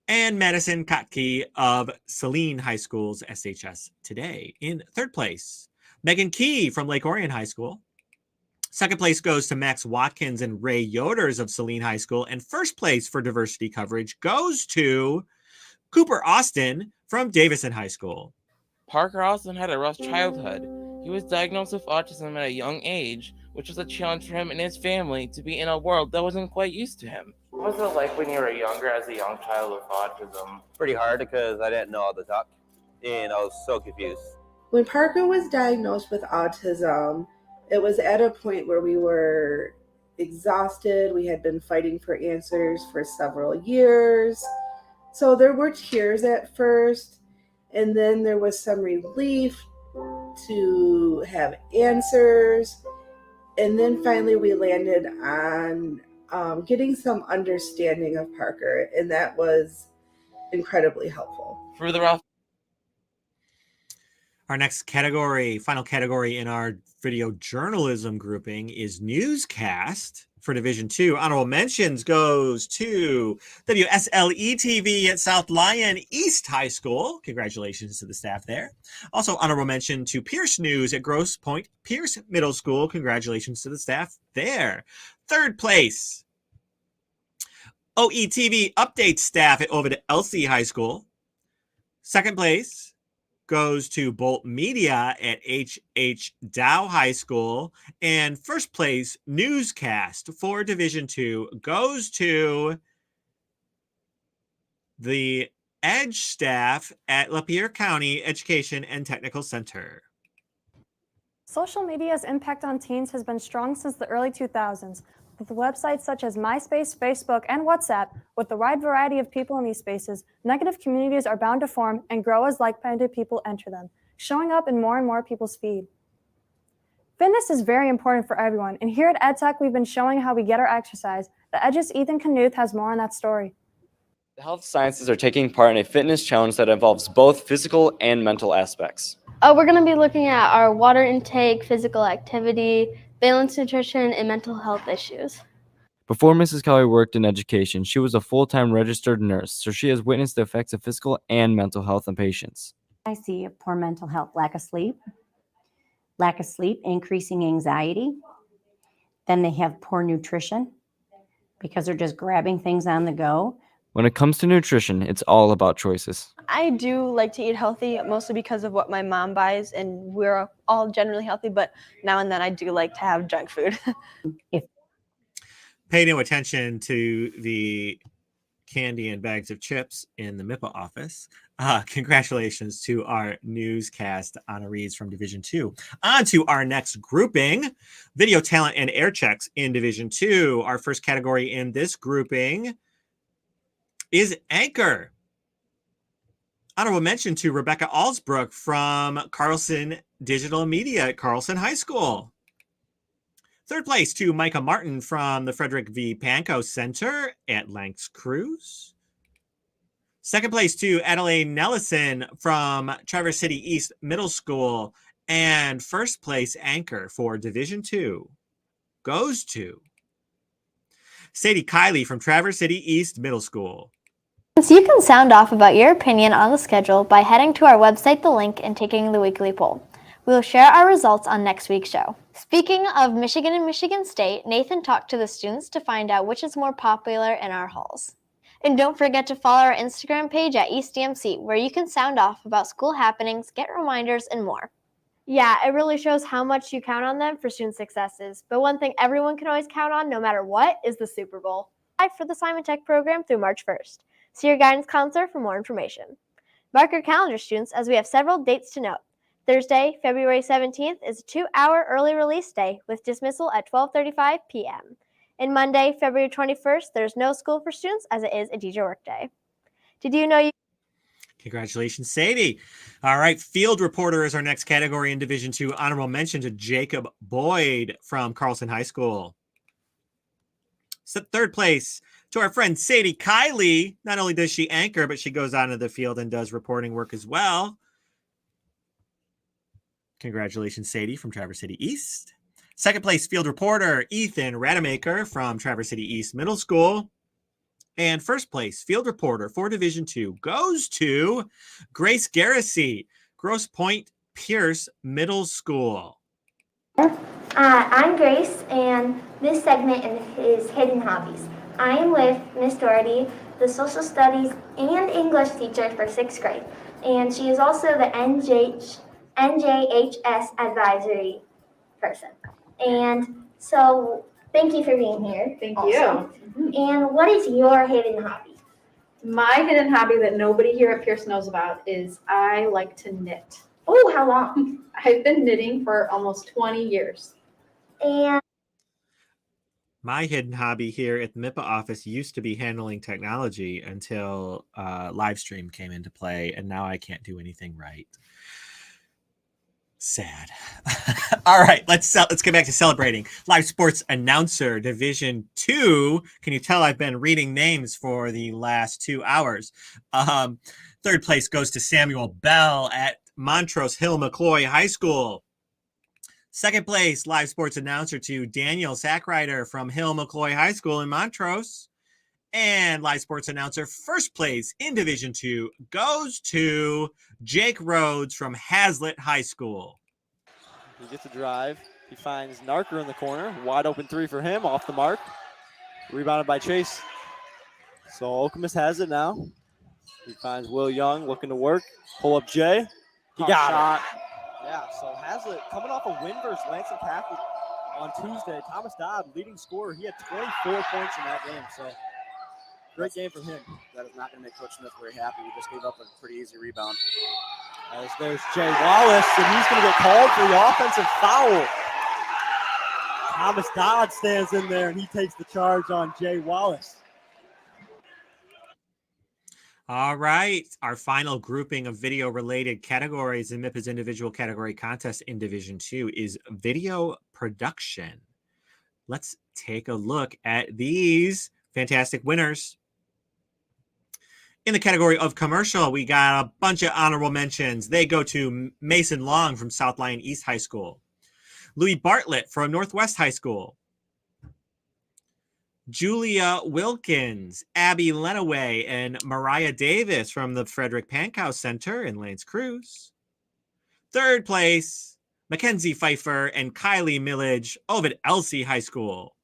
and Madison Kotke of Saline High School's SHS Today. In third place, Megan Key from Lake Orion High School. Second place goes to Max Watkins and Ray Yoders of Saline High School. And first place for diversity coverage goes to Cooper Austin from Davison High School. Parker Austin had a rough childhood. He was diagnosed with autism at a young age, which was a challenge for him and his family to be in a world that wasn't quite used to him. What was it like when you were younger as a young child with autism? Pretty hard because I didn't know all the talk and I was so confused. When Parker was diagnosed with autism, it was at a point where we were exhausted. We had been fighting for answers for several years. So there were tears at first, and then there was some relief to have answers. And then finally we landed on getting some understanding of Parker, and that was incredibly helpful. Further off. Our next category, final category in our video journalism grouping, is newscast for Division 2. Honorable mentions goes to WSLE TV at South Lyon East High School. Congratulations to the staff there. Also, honorable mention to Pierce News at Grosse Pointe Pierce Middle School. Congratulations to the staff there. Third place, OETV update staff at Ovid Elsie High School. Second place goes to Bolt Media at H.H. Dow High School. And first place newscast for Division 2 goes to the Edge staff at Lapeer County Education and Technical Center. Social media's impact on teens has been strong since the early 2000s. With websites such as MySpace, Facebook, and WhatsApp, with the wide variety of people in these spaces, negative communities are bound to form and grow as like-minded people enter them, showing up in more and more people's feed. Fitness is very important for everyone, and here at EdTech, we've been showing how we get our exercise. The Edge's Ethan Knuth has more on that story. The health sciences are taking part in a fitness challenge that involves both physical and mental aspects. We're going to be looking at our water intake, physical activity, balanced nutrition, and mental health issues. Before Mrs. Kelly worked in education, she was a full-time registered nurse, so she has witnessed the effects of physical and mental health on patients. I see poor mental health, lack of sleep, increasing anxiety. Then they have poor nutrition because they're just grabbing things on the go. When it comes to nutrition, it's all about choices. I do like to eat healthy, mostly because of what my mom buys, and we're all generally healthy, but now and then I do like to have junk food. Pay no attention to the candy and bags of chips in the MIPA office. Congratulations to our newscast honorees from Division 2. On to our next grouping, video talent and air checks in Division 2. Our first category in this grouping is anchor. Honorable mention to Rebecca Alsbrook from Carlson Digital Media at Carlson High School. Third place to Micah Martin from the Frederick V. Pankow Center at Lanks Cruz. Second place to Adelaide Nellison from Traverse City East Middle School. And first place anchor for Division 2 goes to Sadie Kiley from Traverse City East Middle School. So you can sound off about your opinion on the schedule by heading to our website, The Link, and taking the weekly poll. We will share our results on next week's show. Speaking of Michigan and Michigan State, Nathan talked to the students to find out which is more popular in our halls. And don't forget to follow our Instagram page at EastDMC, where you can sound off about school happenings, get reminders, and more. Yeah, it really shows how much you count on them for student successes. But one thing everyone can always count on, no matter what, is the Super Bowl. For the Simon Tech program through March 1st. See your guidance counselor for more information. Mark your calendar, students, as we have several dates to note. Thursday, February 17th is a 2-hour early release day with dismissal at 12:35 p.m. And Monday, February 21st, there's no school for students as it is a teacher workday. Did you know you... Congratulations, Sadie. All right, field reporter is our next category in Division 2. Honorable mention to Jacob Boyd from Carlson High School. So third place to our friend Sadie Kiley. Not only does she anchor, but she goes onto the field and does reporting work as well. Congratulations, Sadie from Traverse City East. Second place field reporter Ethan Rademacher from Traverse City East Middle School. And first place field reporter for Division II goes to Grace Garrissey, Grosse Pointe Pierce Middle School. I'm Grace, and this segment is Hidden Hobbies. I am with Miss Doherty, the social studies and English teacher for 6th grade, and she is also the NJHS advisory person. And so, thank you for being here. Thank also. you. And what is your hidden hobby? My hidden hobby that nobody here at Pierce knows about is I like to knit. Oh, how long? I've been knitting for almost 20 years. And My hidden hobby here at the MIPA office used to be handling technology until live stream came into play, and now I can't do anything right. Sad. All right, let's get back to celebrating. Live sports announcer, Division II. Can you tell I've been reading names for the last 2 hours? Third place goes to Samuel Bell at Montrose Hill McCloy High School. Second place, live sports announcer to Daniel Sackrider from Hill McCloy High School in Montrose. And live sports announcer, first place in Division II, goes to Jake Rhodes from Hazlitt High School. He gets a drive. He finds Narker in the corner. Wide open three for him, off the mark. Rebounded by Chase. So Okemos has it now. He finds Will Young looking to work. Pull up Jay. He got it. Yeah, so Hazlitt coming off a win versus Lansing Catholic on Tuesday. Thomas Dodd, leading scorer. He had 24 points in that game, so great game from him. That is not going to make Coach Smith very happy. We just gave up a pretty easy rebound. As there's Jay Wallace, and he's going to get called for the offensive foul. Thomas Dodd stands in there, and he takes the charge on Jay Wallace. All right, our final grouping of video-related categories in MIPA's individual category contest in Division II is video production. Let's take a look at these fantastic winners. In the category of commercial, we got a bunch of honorable mentions. They go to Mason Long from South Lyon East High School, Louis Bartlett from Northwest High School, Julia Wilkins, Abby Lenaway, and Mariah Davis from the Frederick Pankow Center in L'Anse Creuse. Third place, Mackenzie Pfeiffer and Kylie Millage, Ovid Elsie High School.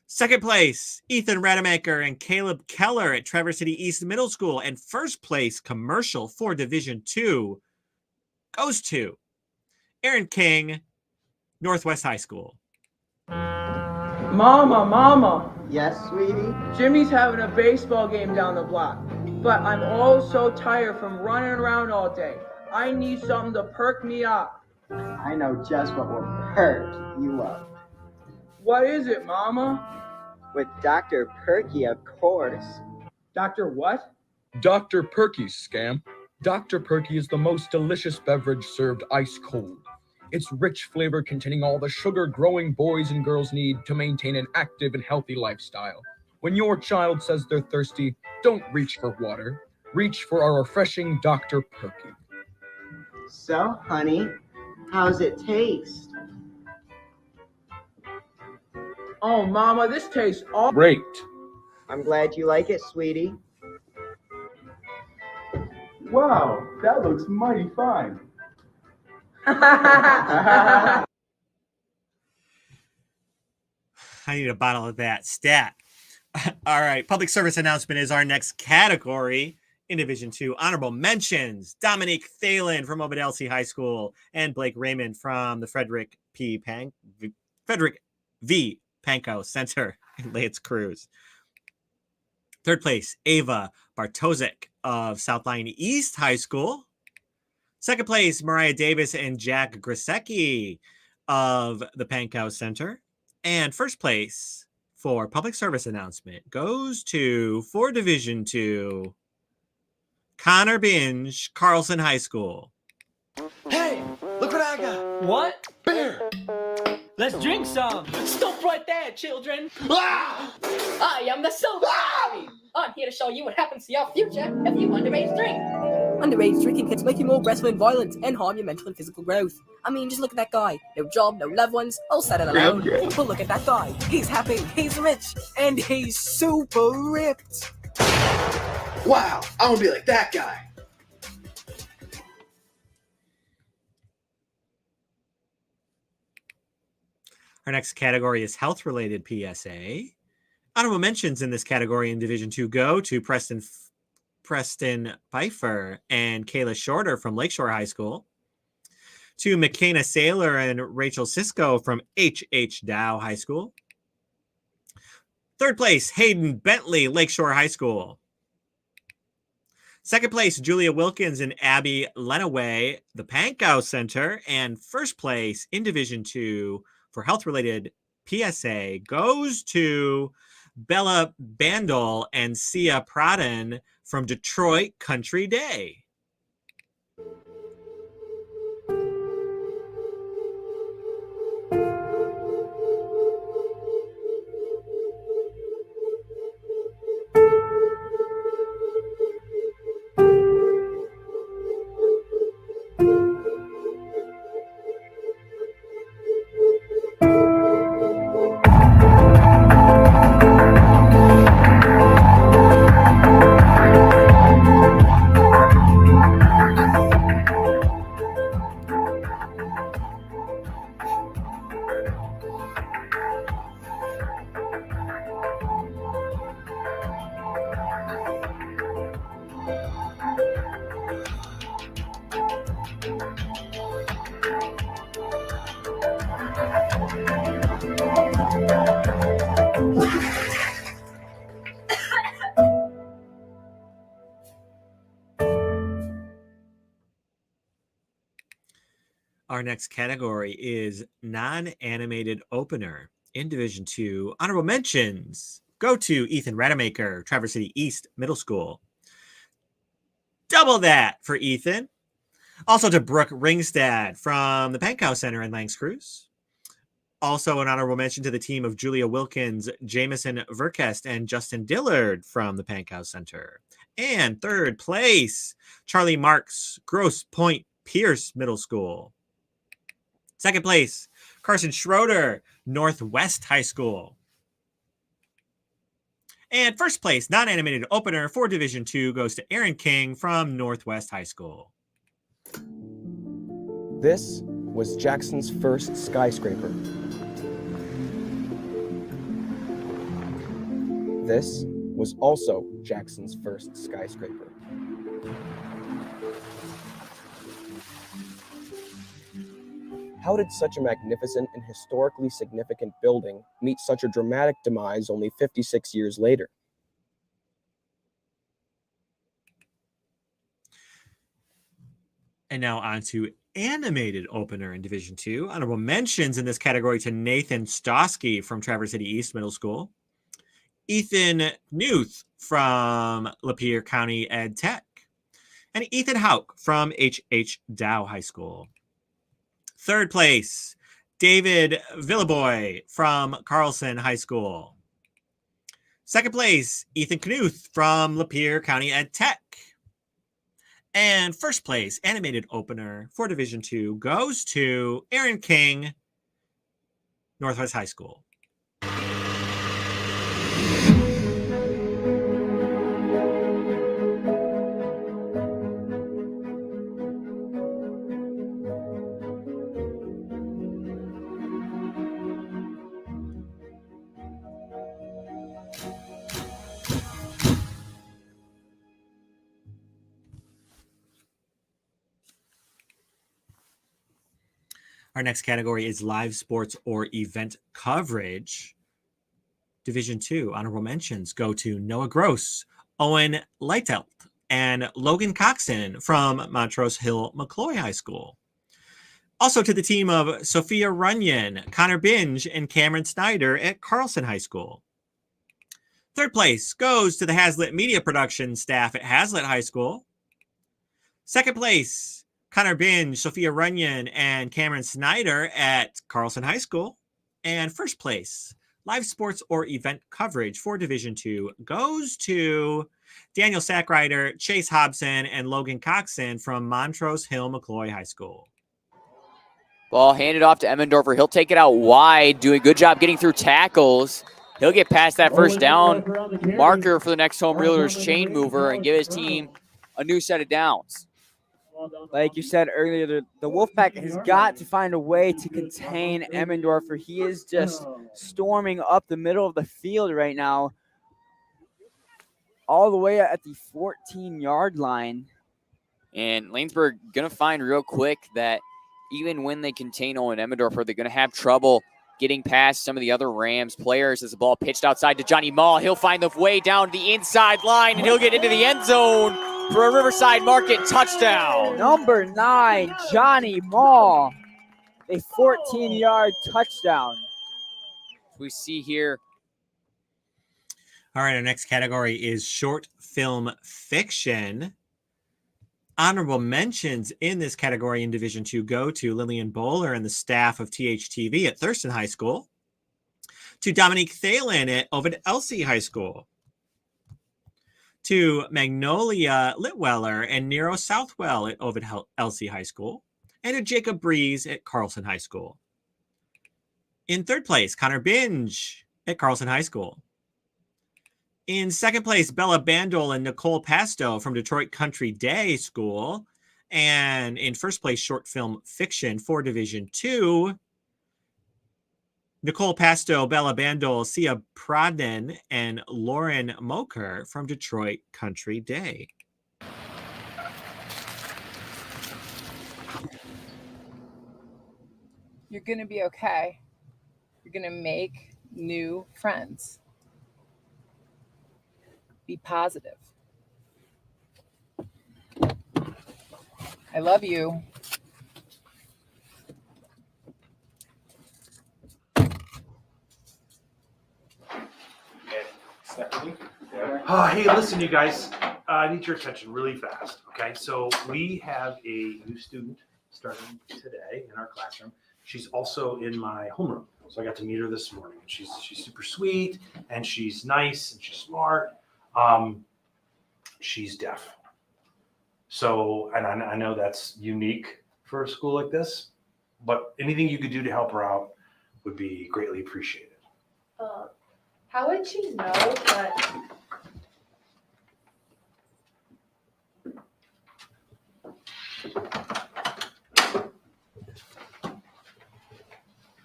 Second place, Ethan Rademacher and Caleb Keller at Traverse City East Middle School. And first place commercial for Division II goes to Aaron King, Northwest High School. Mama. Yes, sweetie? Jimmy's having a baseball game down the block, but I'm all so tired from running around all day. I need something to perk me up. I know just what will perk you up. What is it, Mama? With Dr. Perky, of course. Dr. what? Dr. Perky's scam. Dr. Perky is the most delicious beverage served ice cold. Its rich flavor containing all the sugar growing boys and girls need to maintain an active and healthy lifestyle. When your child says they're thirsty, don't reach for water. Reach for our refreshing Dr. Perky. So, honey, how's it taste? Oh, Mama, this tastes awesome. Great. I'm glad you like it, sweetie. Wow, that looks mighty fine. I need a bottle of that stat. All right, public service announcement is our next category in Division II. Honorable mentions: Dominique Thalen from Ovid Elsie High School and Blake Raymond from the Frederick V. Pankow Center in L'Anse Creuse. Third place, Ava Bartosik of South Lyon East High School. Second place, Mariah Davis and Jack Grisecki of the Pankow Center. And first place for public service announcement goes to, for Division II, Connor Binge, Carlson High School. Hey, look what I got. What? Beer. Let's drink some. Stop right there, children. Ah! I am the Silver Army. I'm here to show you what happens to your future if you underage drink. Underage drinking can make you more aggressive and violent and harm your mental and physical growth. I mean, just look at that guy. No job, no loved ones, all set and alone. But look at that guy. He's happy, he's rich, and he's super ripped. Wow, I want to be like that guy. Our next category is health-related PSA. Honorable mentions in this category in Division 2 go to Preston Pfeiffer and Kayla Shorter from Lakeshore High School, to McKenna Saylor and Rachel Cisco from H.H. Dow High School. Third place, Hayden Bentley, Lakeshore High School. Second place, Julia Wilkins and Abby Lenaway, the Pankow Center. And first place in Division 2 for health-related PSA goes to Bella Bandel and Sia Pradhan from Detroit Country Day. Our next category is non-animated opener in Division 2. Honorable mentions go to Ethan Rademacher, Traverse City East Middle School. Double that for Ethan. Also to Brooke Ringstad from the Pankow Center in Langs Cruz. Also an honorable mention to the team of Julia Wilkins, Jameson Verkest, and Justin Dillard from the Pankow Center. And third place, Charlie Marks, Grosse Pointe Pierce Middle School. Second place, Carson Schroeder, Northwest High School. And first place, non-animated opener for Division 2 goes to Aaron King from Northwest High School. This was Jackson's first skyscraper. This was also Jackson's first skyscraper. How did such a magnificent and historically significant building meet such a dramatic demise only 56 years later? And now on to animated opener in Division 2. Honorable mentions in this category to Nathan Stosky from Traverse City East Middle School, Ethan Knuth from Lapeer County Ed Tech, and Ethan Hauk from H.H. Dow High School. Third place, David Villaboy from Carlson High School. Second place, Ethan Knuth from Lapeer County Ed Tech. And first place, animated opener for Division 2 goes to Aaron King, Northwest High School. Our next category is live sports or event coverage. Division 2, honorable mentions go to Noah Gross, Owen Leitelt, and Logan Coxon from Montrose Hill McCloy High School. Also to the team of Sophia Runyon, Connor Binge, and Cameron Snyder at Carlson High School. Third place goes to the Hazlitt Media Production staff at Hazlitt High School. Second place, Connor Binge, Sophia Runyon, and Cameron Snyder at Carlson High School. And first place, live sports or event coverage for Division II goes to Daniel Sackrider, Chase Hobson, and Logan Coxon from Montrose Hill McCloy High School. Ball handed off to Emmendorfer. He'll take it out wide, doing a good job getting through tackles. He'll get past that first down marker for the next home realtors chain mover and give his team a new set of downs. Like you said earlier, the Wolfpack has got to find a way to contain Emmendorfer. He is just storming up the middle of the field right now, all the way at the 14-yard line. And Lanesburg going to find real quick that even when they contain Owen Emmendorfer, they're going to have trouble getting past some of the other Rams players as the ball pitched outside to Johnny Mall. He'll find the way down the inside line, and he'll get into the end zone for a Riverside Market touchdown. Number 9, Johnny Mall, a 14-yard touchdown. We see here. All right, our next category is short film fiction. Honorable mentions in this category in Division II go to Lillian Bowler and the staff of THTV at Thurston High School, to Dominique Thalen at Ovid Elsie High School, to Magnolia Litweller and Nero Southwell at Ovid Elsie High School, and to Jacob Breeze at Carlson High School. In third place, Connor Binge at Carlson High School. In second place, Bella Bandol and Nicole Pasto from Detroit Country Day School. And in first place, short film fiction for Division II, Nicole Pasto, Bella Bandol, Sia Pradden, and Lauren Moker from Detroit Country Day. You're going to be okay. You're going to make new friends. Be positive. I love you. Hey, listen, you guys. I need your attention really fast. Okay, so we have a new student starting today in our classroom. She's also in my homeroom, so I got to meet her this morning. She's super sweet and she's nice and she's smart. She's deaf. So, and I know that's unique for a school like this, but anything you could do to help her out would be greatly appreciated. How would she know that?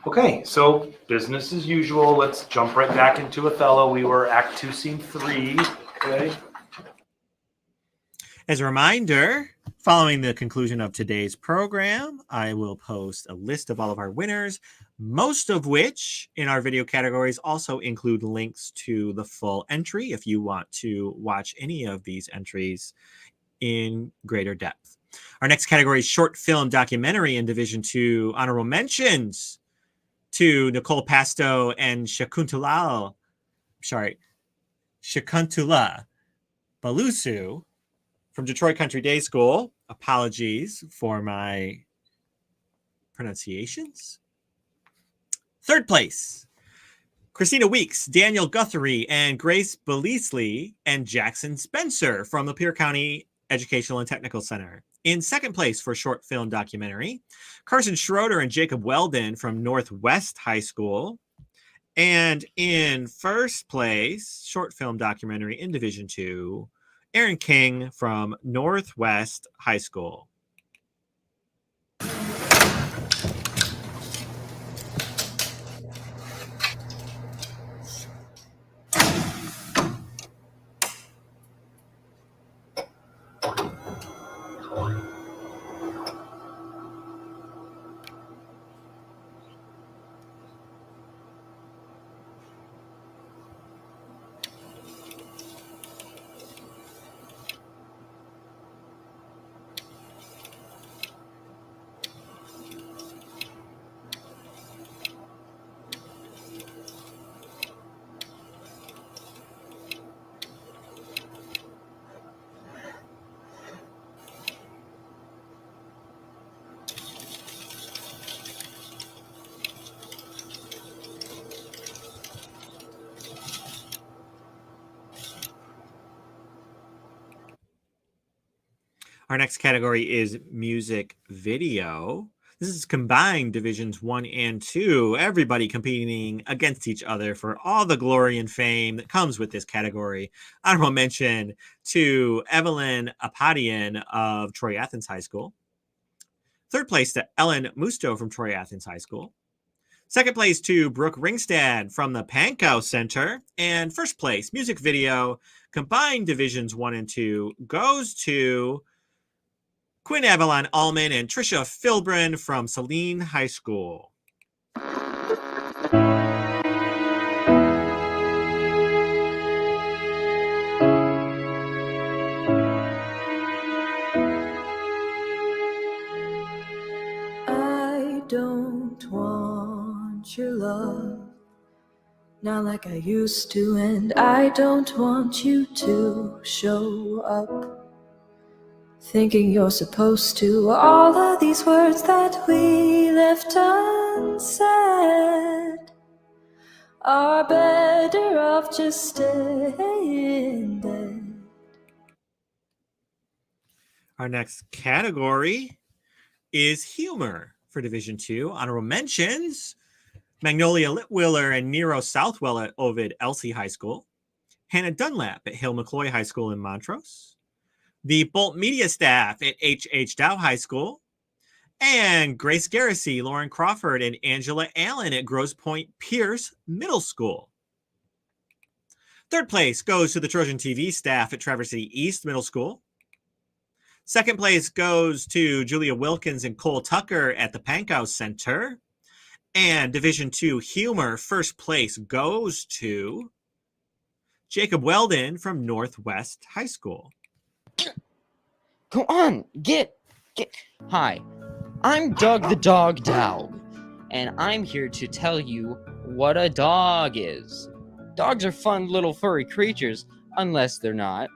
Okay, so business as usual. Let's jump right back into Othello. We were Act 2, Scene 3. Okay. As a reminder, following the conclusion of today's program, I will post a list of all of our winners, most of which in our video categories also include links to the full entry if you want to watch any of these entries in greater depth. Our next category is short film documentary in Division II. Honorable mentions to Nicole Pasto and Shakuntala Balusu from Detroit Country Day School. Apologies for my pronunciations. Third place, Christina Weeks, Daniel Guthrie, and Grace Belisley and Jackson Spencer from the Pierre County Educational and Technical Center. In second place for short film documentary, Carson Schroeder and Jacob Weldon from Northwest High School. And in first place, short film documentary in Division II, Aaron King from Northwest High School. Our next category is music video. This is combined divisions 1 and 2, everybody competing against each other for all the glory and fame that comes with this category. Honorable mention to Evelyn Apadian of Troy Athens High School. Third place to Ellen Musto from Troy Athens High School. Second place to Brooke Ringstad from the Pankow Center. And first place, music video, combined divisions 1 and 2, goes to Quinn Avalon Allman and Trisha Filbrin from Saline High School. I don't want your love, not like I used to, and I don't want you to show up thinking you're supposed to. All of these words that we left unsaid are better off just staying dead. Our next category is humor for Division 2. Honorable mentions: Magnolia Litwiller and Nero Southwell at Ovid Elsie High School. Hannah Dunlap at Hill McCloy High School in Montrose. The Bolt Media staff at H.H. Dow High School. And Grace Garrissey, Lauren Crawford, and Angela Allen at Grosse Pointe Pierce Middle School. Third place goes to the Trojan TV staff at Traverse City East Middle School. Second place goes to Julia Wilkins and Cole Tucker at the Pankow Center. And Division 2 Humor, first place goes to Jacob Weldon from Northwest High School. Go on, get. Hi, I'm Doug the Dog Dowg, and I'm here to tell you what a dog is. Dogs are fun little furry creatures, unless they're not.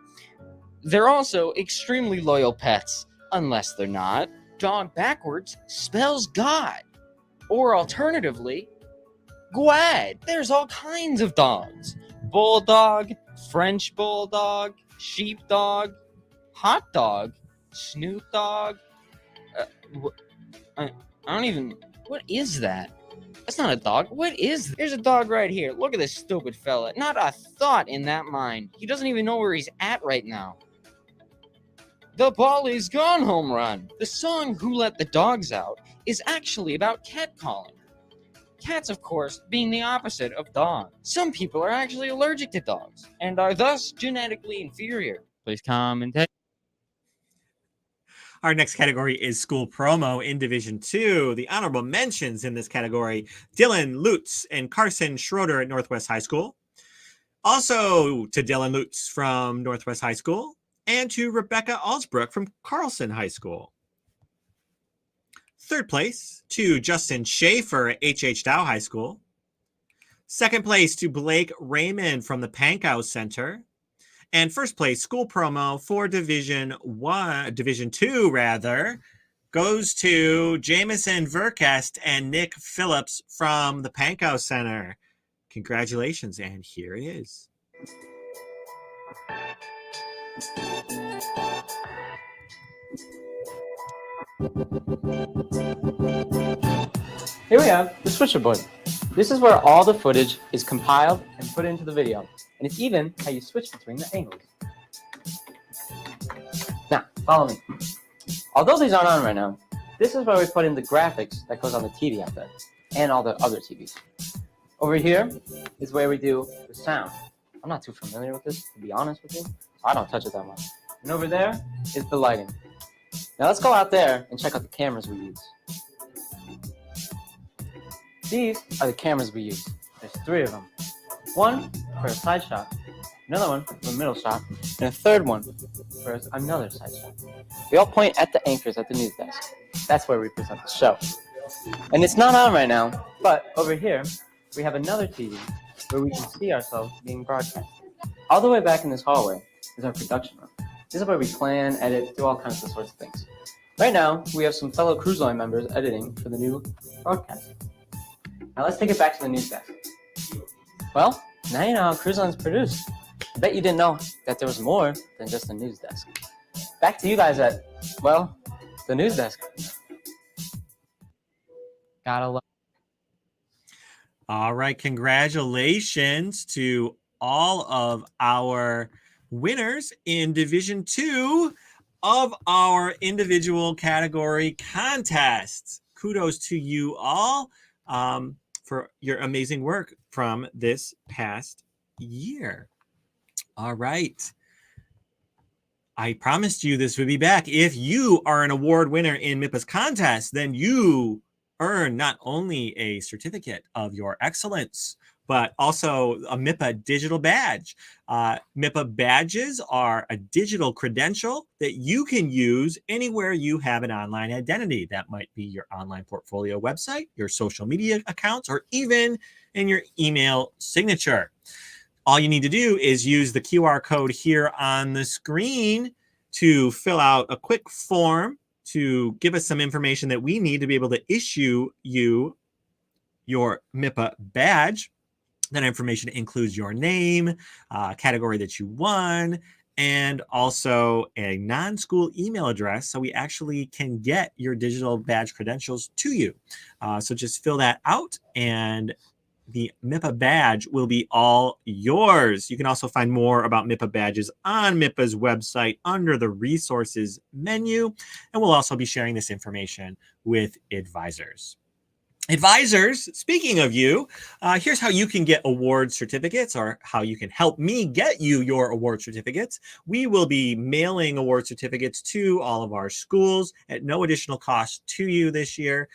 They're also extremely loyal pets, unless they're not. Dog backwards spells God. Or alternatively, Gwad. There's all kinds of dogs. Bulldog, French bulldog, sheepdog, hot dog, Snoop dog. I don't even. What is that? That's not a dog. What is this? There's a dog right here. Look at this stupid fella. Not a thought in that mind. He doesn't even know where he's at right now. The ball is gone home run. The song Who Let the Dogs Out is actually about catcalling. Cats, of course, being the opposite of dogs. Some people are actually allergic to dogs and are thus genetically inferior. Please comment. Our next category is school promo in Division 2. The honorable mentions in this category: Dylan Lutz and Carson Schroeder at Northwest High School. Also to Dylan Lutz from Northwest High School, and to Rebecca Alsbrook from Carlson High School. Third place to Justin Schaefer at H.H. Dow High School. Second place to Blake Raymond from the Pankow Center. And first place school promo for Division 2 goes to Jamison Verkest and Nick Phillips from the Pankow Center. Congratulations, and here it is. Here we have the switcherboard. This is where all the footage is compiled and put into the video. And it's even how you switch between the angles. Now, follow me. Although these aren't on right now, this is where we put in the graphics that goes on the TV out there, and all the other TVs. Over here is where we do the sound. I'm not too familiar with this, to be honest with you, so I don't touch it that much. And over there is the lighting. Now let's go out there and check out the cameras we use. These are the cameras we use. There's 3 of them. One for a side shot, another one for a middle shot, and a third one for another side shot. They all point at the anchors at the news desk. That's where we present the show. And it's not on right now, but over here, we have another TV where we can see ourselves being broadcast. All the way back in this hallway is our production room. This is where we plan, edit, do all kinds of sorts of things. Right now, we have some fellow Cruise Line members editing for the new broadcast. Now let's take it back to the news desk. Well, now you know how Cruise Line's produced. I bet you didn't know that there was more than just a news desk. Back to you guys at Well, the news desk. Gotta love. All right, congratulations to all of our winners in Division 2 of our individual category contests. Kudos to you all for your amazing work from this past year. All right. I promised you this would be back. If you are an award winner in MIPA's contest, then you earn not only a certificate of your excellence, but also a MIPA digital badge. MIPA badges are a digital credential that you can use anywhere you have an online identity. That might be your online portfolio website, your social media accounts, or even in your email signature. All you need to do is use the QR code here on the screen to fill out a quick form to give us some information that we need to be able to issue you your MIPA badge. That information includes your name, category that you won, and also a non-school email address so we actually can get your digital badge credentials to you. So just fill that out and the MIPA badge will be all yours. You can also find more about MIPA badges on MIPA's website under the resources menu. And we'll also be sharing this information with advisors. Advisors, speaking of you, here's how you can get award certificates, or how you can help me get you your award certificates. We will be mailing award certificates to all of our schools at no additional cost to you this year.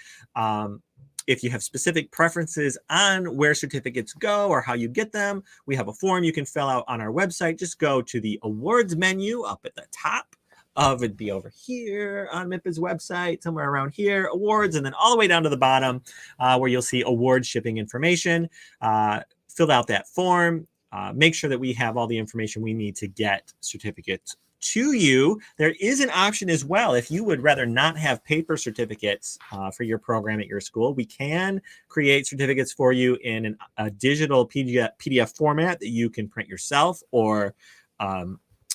If you have specific preferences on where certificates go or how you get them, we have a form you can fill out on our website. Just go to the awards menu up at the top of it'd be over here on MIPA's website, somewhere around here, awards, and then all the way down to the bottom where you'll see award shipping information. Fill out that form. Make sure that we have all the information we need to get certificates to you. There is an option as well. If you would rather not have paper certificates for your program at your school, we can create certificates for you in a digital PDF format that you can print yourself or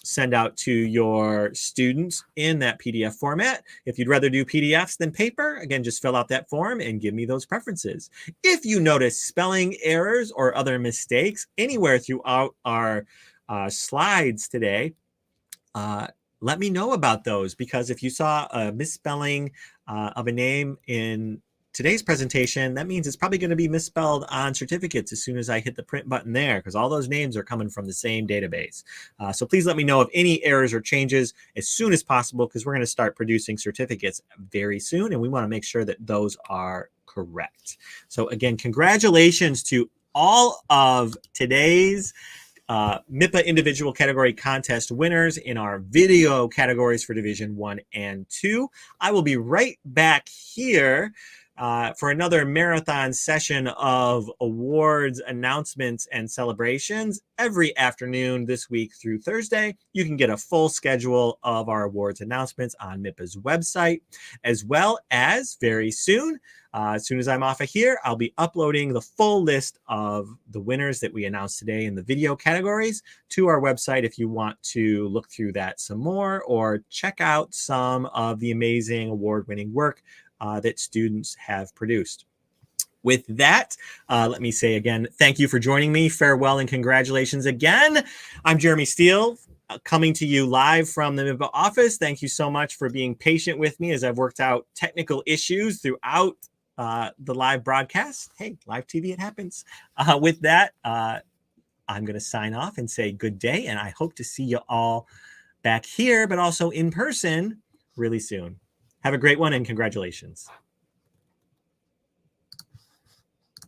send out to your students in that PDF format. If you'd rather do PDFs than paper, again, just fill out that form and give me those preferences. If you notice spelling errors or other mistakes anywhere throughout our slides today, let me know about those, because if you saw a misspelling of a name in today's presentation, that means it's probably going to be misspelled on certificates as soon as I hit the print button there, because all those names are coming from the same database. So please let me know of any errors or changes as soon as possible, because we're going to start producing certificates very soon, and we want to make sure that those are correct. So again, congratulations to all of today's MIPA individual category contest winners in our video categories for Division 1 and 2. I will be right back here for another marathon session of awards, announcements, and celebrations every afternoon this week through Thursday. You can get a full schedule of our awards announcements on MIPA's website, as well as very soon, as soon as I'm off of here, I'll be uploading the full list of the winners that we announced today in the video categories to our website if you want to look through that some more or check out some of the amazing award-winning work that students have produced. With that, let me say again, thank you for joining me. Farewell and congratulations again. I'm Jeremy Steele, coming to you live from the MIPA office. Thank you so much for being patient with me as I've worked out technical issues throughout the live broadcast. Hey, live TV, it happens. With that, I'm going to sign off and say good day, and I hope to see you all back here, but also in person really soon. Have a great one, and congratulations.